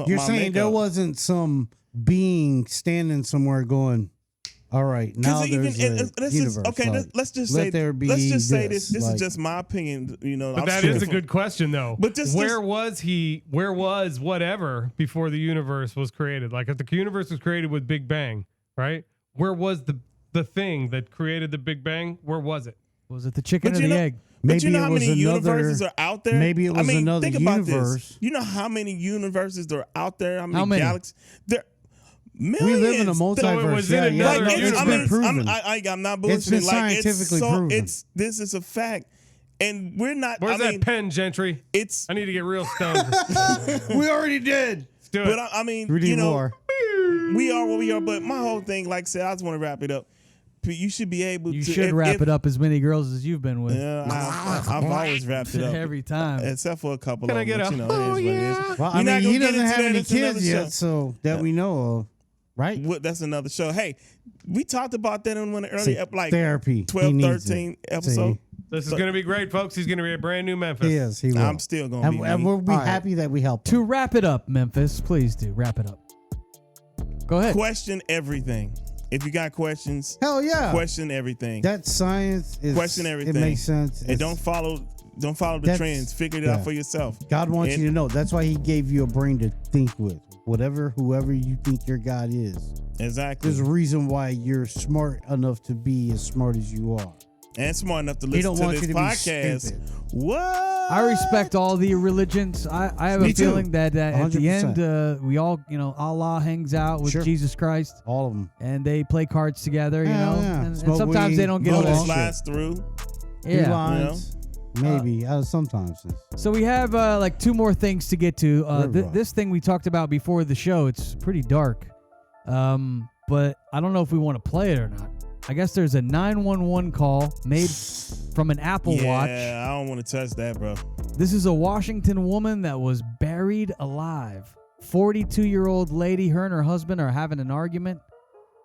You're my saying there makeup. wasn't some being standing somewhere going, all right, now there's a universe. Let's just let say there be let's just say this, this like- is just my opinion. You know, But that is a good question, though. But just- where was he? Where was whatever before the universe was created? Like if the universe was created with Big Bang, right? Where was the thing that created the Big Bang? Where was it? Was it the chicken But or you the know- egg? But Maybe you know it how was many another- universes are out there? maybe it was another think about universe. this. You know how many universes there are out there? How many, many? galaxies? There millions. We live in a multiverse. So it was in yeah, another no, universe. it's been proven. I'm not It's bullshitting. been Like it's scientifically so proven. this is a fact, and we're not. Where's I that mean, pen, Gentry? it's. I need to get real stoned. we already did. Let's do it. But I mean, We you need know, more. we are what we are. But my whole thing, like I said, I just want to wrap it up. You should be able You to. should wrap it up as many girls as you've been with. Yeah, I've always wrapped it up Every time. except for a couple Can of I get them. a- You know, it is what it is. Well, I You're not mean, gonna he get doesn't into have that. any It's another kids show. yet, so that we know of, right? That's another show. Hey, we talked about that in one of the See, early, like therapy. 12, He needs 13 it. episode. See, This is going to be great, folks. He's going to be a brand new Memphis. he is. He will. I'm still gonna be. and me. we'll be All right. happy that we helped. To wrap it up, Memphis, please do wrap it up. Go ahead. Question everything. If you got questions, Hell yeah. question everything. That science is. Question everything. It makes sense. And It's- don't follow the That's- trends. Figure it yeah. out for yourself. God wants And- you to know. That's why He gave you a brain to think with. Whoever you think your God is. Exactly. There's a reason why you're smart enough to be as smart as you are. And smart enough to He listen don't to want this you to be podcast. stupid. What? I respect all the religions. I have Me a too. feeling that at the 100%. end, we all, Allah hangs out with Sure. Jesus Christ, All of them. and they play cards together, you Yeah, know. yeah. And Smoke sometimes weed, they don't get blow Bullet that along. slides through. Yeah. Lines. Maybe. Sometimes. So we have like two more things to get to. Very well. This thing we talked about before the show, it's pretty dark, but I don't know if we want to play it or not. I guess there's a 911 call made from an Apple Watch. Yeah, I don't want to touch that, bro. This is a Washington woman that was buried alive. 42-year-old lady, her and her husband are having an argument,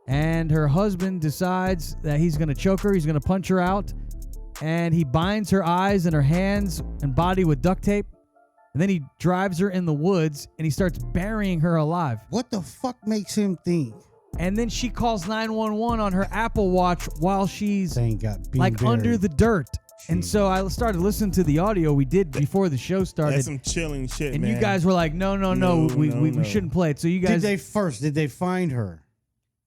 and her husband decides that he's going to choke her, he's going to punch her out, and he binds her eyes and her hands and body with duct tape, and then he drives her in the woods, and he starts burying her alive. What the fuck makes him think? And then she calls 911 on her Apple Watch while she's They ain't got being like buried. under the dirt. And Jeez. so I started listening to the audio we did before the show started. That's some chilling shit, And man. you guys were like, no, No, we no. shouldn't play it. So you Did guys, they find her?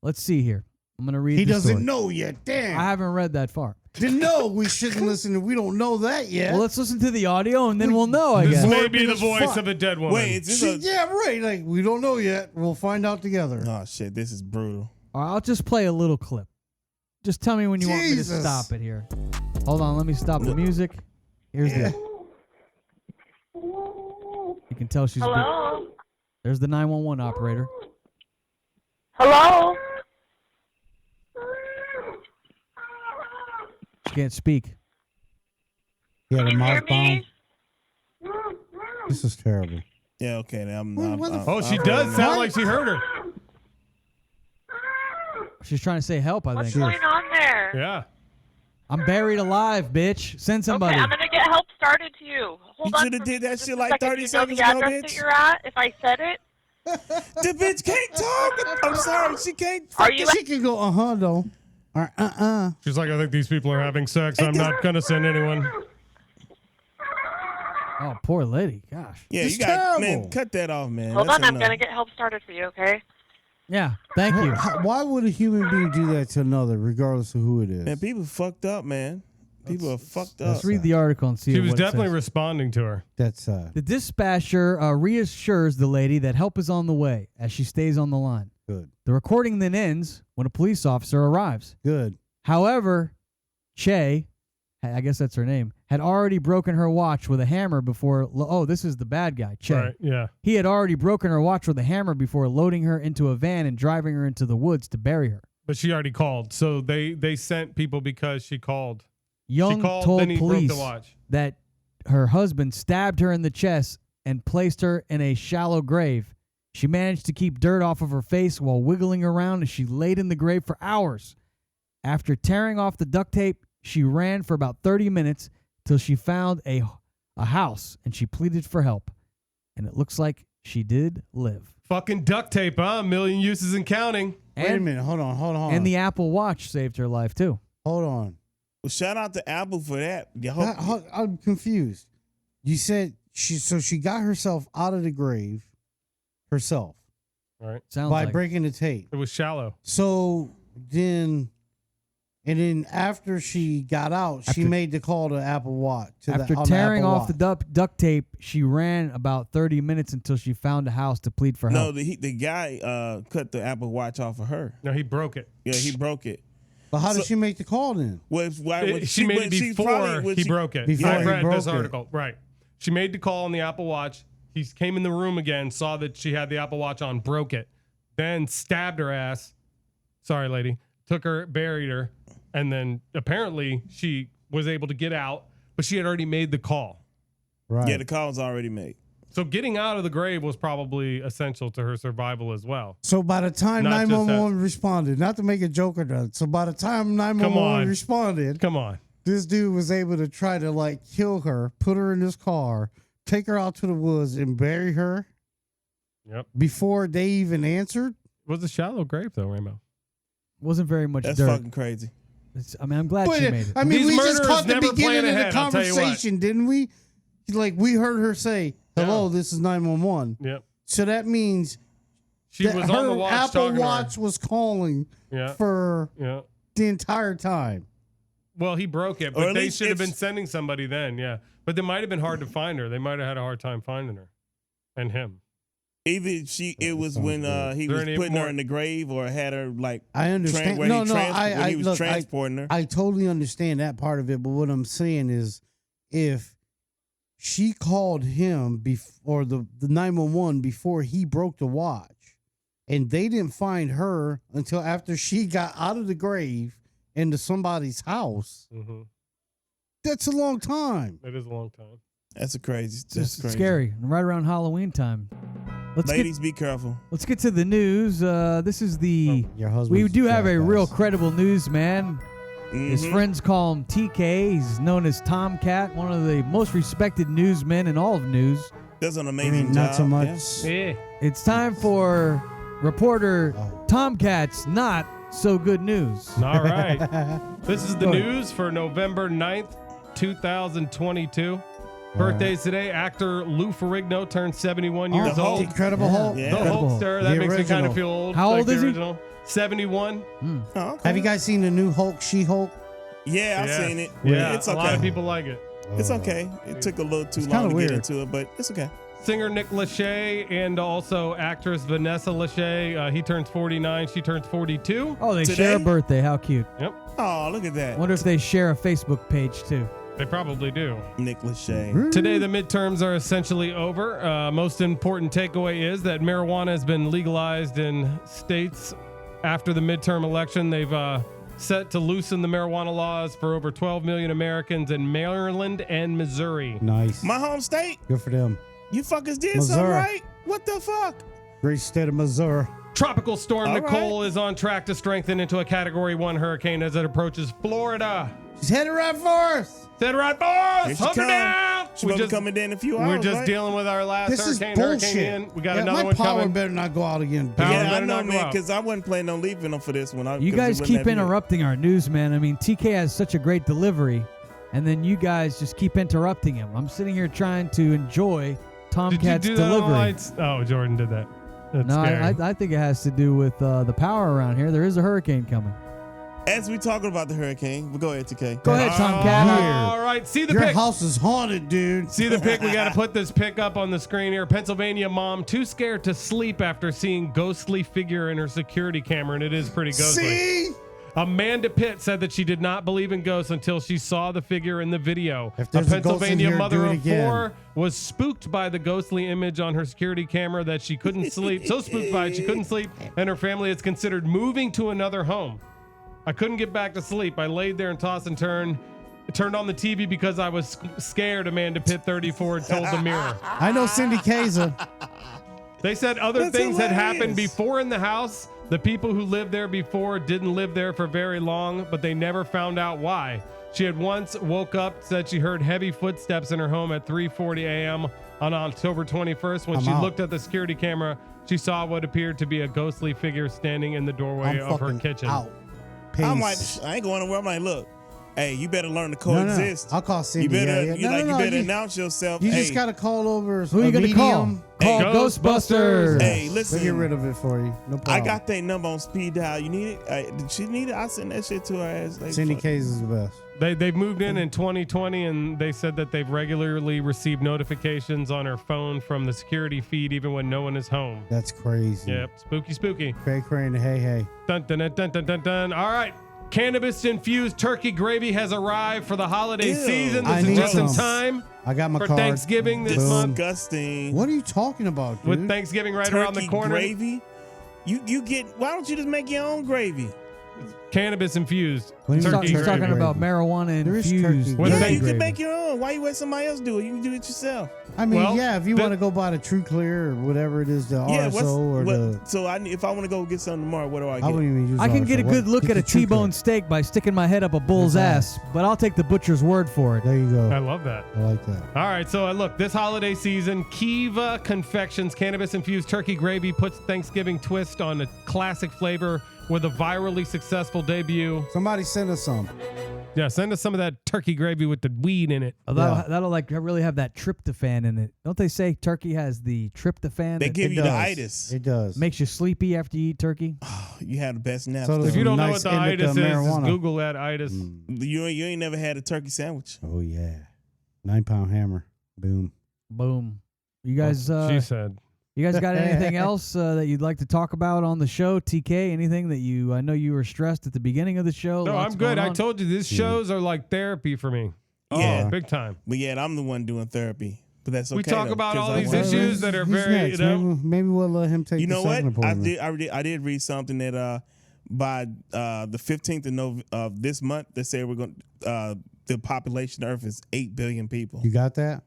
let's see here. I'm going to read He the doesn't story. know yet. Damn. I haven't read that far. Then no, we shouldn't listen. We don't know that yet. Well, let's listen to the audio and then we'll know, I This guess. may be the Morbid as voice fuck. of a dead woman. Wait, is this Yeah, right. Like, we don't know yet. We'll find out together. oh shit, this is brutal. All right, I'll just play a little clip. Just tell me when you want me to Jesus. stop it here. Hold on, let me stop the music. Here's the. You can tell she's. Hello? There's the 911 operator. Hello? She can't speak. Yeah, the Can you hear mouth bomb. me? This is terrible. Yeah, okay. Oh, she does sound like she heard her. She's trying to say help, I What's think. going on there? Yeah. I'm buried alive, bitch. Send somebody. Okay, I'm gonna get help started to you. Hold You on. shoulda for did that just shit a like second. 30 Do you know seconds the ago, address bitch. that you're at, if I said it? The bitch can't talk. I'm sorry, she can't. Are you? She can go, though. Or She's like, I think these people are having sex. I'm not going to send anyone. Oh, poor lady. Gosh. Yeah, It's you got terrible. man. Cut that off, man. Hold That's on, I'm enough. gonna get help started for you. Okay? Yeah, thank you. Why would a human being do that to another, regardless of who it is? Man, people fucked up, man. People are fucked up. Let's read the article and see She what was it definitely says. responding to her. That's sad. The dispatcher reassures the lady that help is on the way as she stays on the line. Good. The recording then ends when a police officer arrives. Good. However, Che, I guess that's her name, had already broken her watch with a hammer before. Oh, this is the bad guy, Che. Right, yeah. He had already broken her watch with a hammer before loading her into a van and driving her into the woods to bury her. But she already called. So they sent people because she called. Young she called, told then he police broke the watch. that her husband stabbed her in the chest and placed her in a shallow grave. She managed to keep dirt off of her face while wiggling around as she laid in the grave for hours. After tearing off the duct tape, she ran for about 30 minutes till she found a house and she pleaded for help. And it looks like she did live. Fucking duct tape, huh? A million uses and counting. Wait a minute. Hold on. And the Apple Watch saved her life too. Hold on. Well, shout out to Apple for that. I'm confused. You said she got herself out of the grave herself All right. Sounds by like breaking the tape. It was shallow. So then after she got out, she After- made the call to Apple Watch. after tearing off the duct tape, she ran about 30 minutes until she found a house to plead for No, help. the guy cut the Apple Watch off of her. No, he broke it. Yeah, he broke it. But how did So- she make the call then? She made it before he broke it. Before I he read broke this it. article. Right. She made the call on the Apple Watch. He came in the room again, saw that she had the Apple Watch on, broke it, then stabbed her ass. Sorry, lady. Took her, buried her, and then apparently she was able to get out, but she had already made the call. Right. Yeah, the call was already made. So getting out of the grave was probably essential to her survival as well. So by the time Not just 911 responded, not to make a joke or that, so by the time 911 on. responded, Come on. this dude was able to try to like kill her, put her in his car, take her out to the woods and bury her Yep. before they even answered. It was a shallow grave though, Rainbow. Wasn't very much That's dirt. fucking crazy. I'm glad she made it. I mean, These we just murderers caught the never plan beginning of ahead, the I'll tell you what. conversation, didn't we? Like we heard her say, "Hello, this is 911." Yep. So that means She that was her on the watch Apple talking Watch was calling to her. Yeah. for Yeah. the entire time. Well, he broke it, Or but at they least should have if- been sending somebody then, yeah. But it might have been hard to find her. They might have had a hard time finding her and him. Either it was when he Is there was any putting more- her in the grave, or had her like I understand. when No, he no, when he was look, transporting her. I totally understand that part of it, but what I'm saying is, if she called him or the 911 before he broke the watch, and they didn't find her until after she got out of the grave into somebody's house, Mm-hmm. that's a long time. It is a long time. That's a crazy. It's That's just crazy. scary. Right around Halloween time. Ladies, be careful. Let's get to the news. This is the. Your husband. We do have a real credible newsman. His Mhm. friends call him TK. He's known as Tomcat, one of the most respected newsmen in all of news. Does an amazing job. Not so much. yeah. Yeah. It's time for reporter Tomcat's Not So Good News. All right. This is the Go ahead. news for November 9th, 2022. Birthdays today. Actor Lou Ferrigno turned 71 years The old. Hulk. Incredible Hulk. Yeah. The Incredible. Hulkster. That The makes me kind original. of feel old. How like old the is he? original. 71. Oh, okay. Have you guys seen the new Hulk, She-Hulk? Yeah, I've seen it. Yeah, It's a lot of okay. people like it. It's okay. It took a little too It's long kinda to weird. get into it, but it's okay. Singer Nick Lachey and also actress Vanessa Lachey. He turns 49. She turns 42. Oh, they Today? share a birthday. How cute. Oh, look at that. Wonder if they share a Facebook page too. They probably do. Nick Lachey. Today, the midterms are essentially over. Most important takeaway is that marijuana has been legalized in states after the midterm election. They've set to loosen the marijuana laws for over 12 million Americans in Maryland and Missouri. Nice. My home state. Good for them. You fuckers did Missouri. something right. What the fuck? Great state of Missouri. Tropical storm All Nicole is on track to strengthen into a Category 1 hurricane as it approaches Florida. She's headed right for us. Said right, boys. Here she Hunker come. down. She will be coming in a few hours. We're just right? dealing with our last This is hurricane. bullshit. Ian. We got Yeah, another my one power coming. better not go out again. Power Yeah, I better know, not go man, out. because I wasn't planning on leaving them for this one. You 'cause guys we wouldn't keep have it. interrupting our news, man. I mean, TK has such a great delivery, and then you guys just keep interrupting him. I'm sitting here trying to enjoy Did you Tomcat's do that on delivery. lights? Oh, Jordan did that. That's No, scary. I think it has to do with the power around here. There is a hurricane coming. As we talking about the hurricane, we'll go ahead, TK. Go ahead, Tomcat. All right, see the Your pic. house is haunted, dude. See the pic. We got to put this pic up on the screen here. Pennsylvania mom too scared to sleep after seeing ghostly figure in her security camera, and it is pretty ghostly. See? Amanda Pitt said that she did not believe in ghosts until she saw the figure in the video. If A there's a ghost in Pennsylvania here, mother do it of again. 4 was spooked by the ghostly image on her security camera that she couldn't sleep. So spooked by it, she couldn't sleep, and her family has considered moving to another home. I couldn't get back to sleep. I laid there and tossed and turned on the TV because I was scared, Amanda Pitt, 34, told the Mirror. I know Cindy Kaza. They said other That's things had hilarious. happened before in the house. The people who lived there before didn't live there for very long, but they never found out why. She had once woke up, said she heard heavy footsteps in her home at 3:40 a.m. on October 21st. When I'm she out. looked at the security camera, she saw what appeared to be a ghostly figure standing in the doorway I'm of her fucking kitchen. out. Peace. I'm like, I ain't going nowhere. I'm like, look, hey, you better learn to No, no. coexist. I'll call Cindy. You better, yeah, yeah. you No, like, no, you no, better you- announce yourself. You hey, just got to call over. Who are you going to call? medium. Call Hey, Ghostbusters. Hey, We'll listen. get rid of it for you. No problem. I got that number on speed dial. You need it? Did she need it? I sent that shit to her ass. Like, Cindy fuck. Kaza is the best. They've moved in 2020, and they said that they've regularly received notifications on her phone from the security feed even when no one is home. That's crazy. Yep, spooky. Cray cray and hey hey. Dun, dun, dun, dun, dun, dun, dun. All right. Cannabis-infused turkey gravy has arrived for the holiday Ew. season. I This is need just in some. time I got my for card. Thanksgiving this Boom. month. Disgusting. What are you talking about, dude? With Thanksgiving right around the Turkey corner. gravy? You get, why don't you just make your own gravy? Cannabis-infused What are you turkey talking- He's gravy. talking about marijuana There is infused. turkey With Yeah, thank- you can gravy. make your own. Why you let somebody else do it? You can do it yourself. I mean, Well, yeah, if you the- want to go buy the True Clear or whatever it is, the Yeah, RSO or the. so if I want to go get something tomorrow, what do I I get? wouldn't even use I can get a RSO. good look Get at the a True T-bone Clear. steak by sticking my head up a bull's That's ass, but I'll take the butcher's word for it. There you I go. love that. I like that. All right, so look, this holiday season, Kiva Confections cannabis-infused turkey gravy puts Thanksgiving twist on a classic flavor with a virally successful debut. Somebody send us some. Yeah, send us some of that turkey gravy with the weed in it. Oh, that'll like really have that tryptophan in it. Don't they say turkey has the tryptophan They that give It you the does. itis. It does. makes you sleepy after you eat turkey? You have the best nap. So does If you don't know nice what the indica itis is, just marijuana. Google that itis. You ain't never had a turkey sandwich. Oh yeah, 9-pound hammer. Boom. Boom. You guys, She said. you guys got anything else that you'd like to talk about on the show? TK, anything that I know you were stressed at the beginning of the show. No, Lots I'm good. going I on. told you, these shows are like therapy for me. Yeah. Oh, big time. But yet I'm the one doing therapy. But that's okay. We talk though, about 'cause all I these work. issues that are Who's very, next? you know. Maybe we'll let him take You know the what? second appointment. I did read something that by the 15th of this month, they say we're going the population of Earth is 8 billion people. You got that?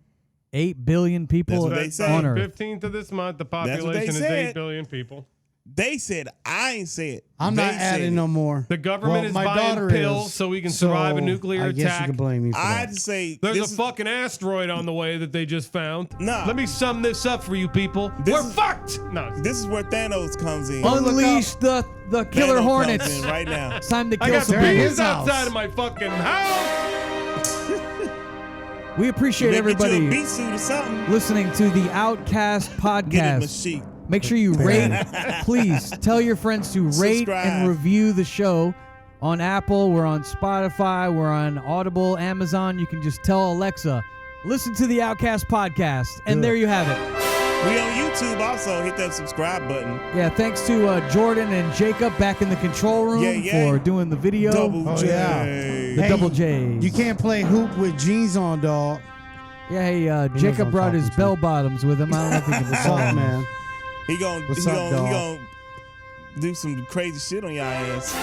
8 billion people That's what they say. on Earth. 15th of this month, the what they population is said. 8 billion people. They said, I ain't say it. I'm They not said adding it. no more. The government is my buying daughter pills is, so we can survive a so nuclear I guess attack. you can blame me for I'd that. say There's this a is- fucking asteroid on the way that they just found. Nah. Let me sum this up for you people. This We're is- fucked. No. This is where Thanos comes in. Unleash the killer Thanos hornets. comes in right now. It's time to I kill got some They're in people. his bees house. outside of my fucking house. We appreciate Make you a everybody beat suit or something. listening to the Outcast Get a podcast. machine. Make sure you rate. Please tell your friends to rate Subscribe. and review the show. on Apple, we're on Spotify, we're on Audible, Amazon. You can just tell Alexa, listen to the Outcast podcast, and there you have it. We on YouTube also. Hit that subscribe button. Yeah, thanks to Jordan and Jacob back in the control room for doing the video. Double J. Yeah. The double J's. You can't play hoop with jeans on, dog. Yeah, hey, Jacob brought his bell bottoms with him. I don't know if he can What's up, man? He gonna do some crazy shit on y'all ass.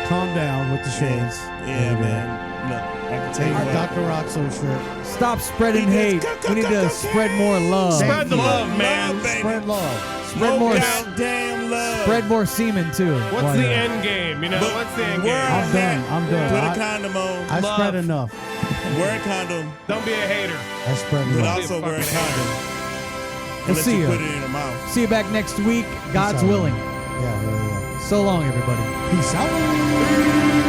Calm down with the shades. Yeah, man. Look, I can tell you Our what. Dr. Roxo shirt. Stop spreading hate. We need to spread more love. Spread the love, Love, man. baby. Spread love. Spread more. Goddamn love. Spread more semen too. What's Why the not? end game? You know, But what's the end where game? I'm done. I'm done. Put a I condom on. Love. spread enough. Wear a condom, Don't be a hater. I spread but enough. also wear a fucking condom. We'll And let see you ya. put it in your mouth. See you back next week. God's out. willing. Yeah. So long, everybody. Peace out.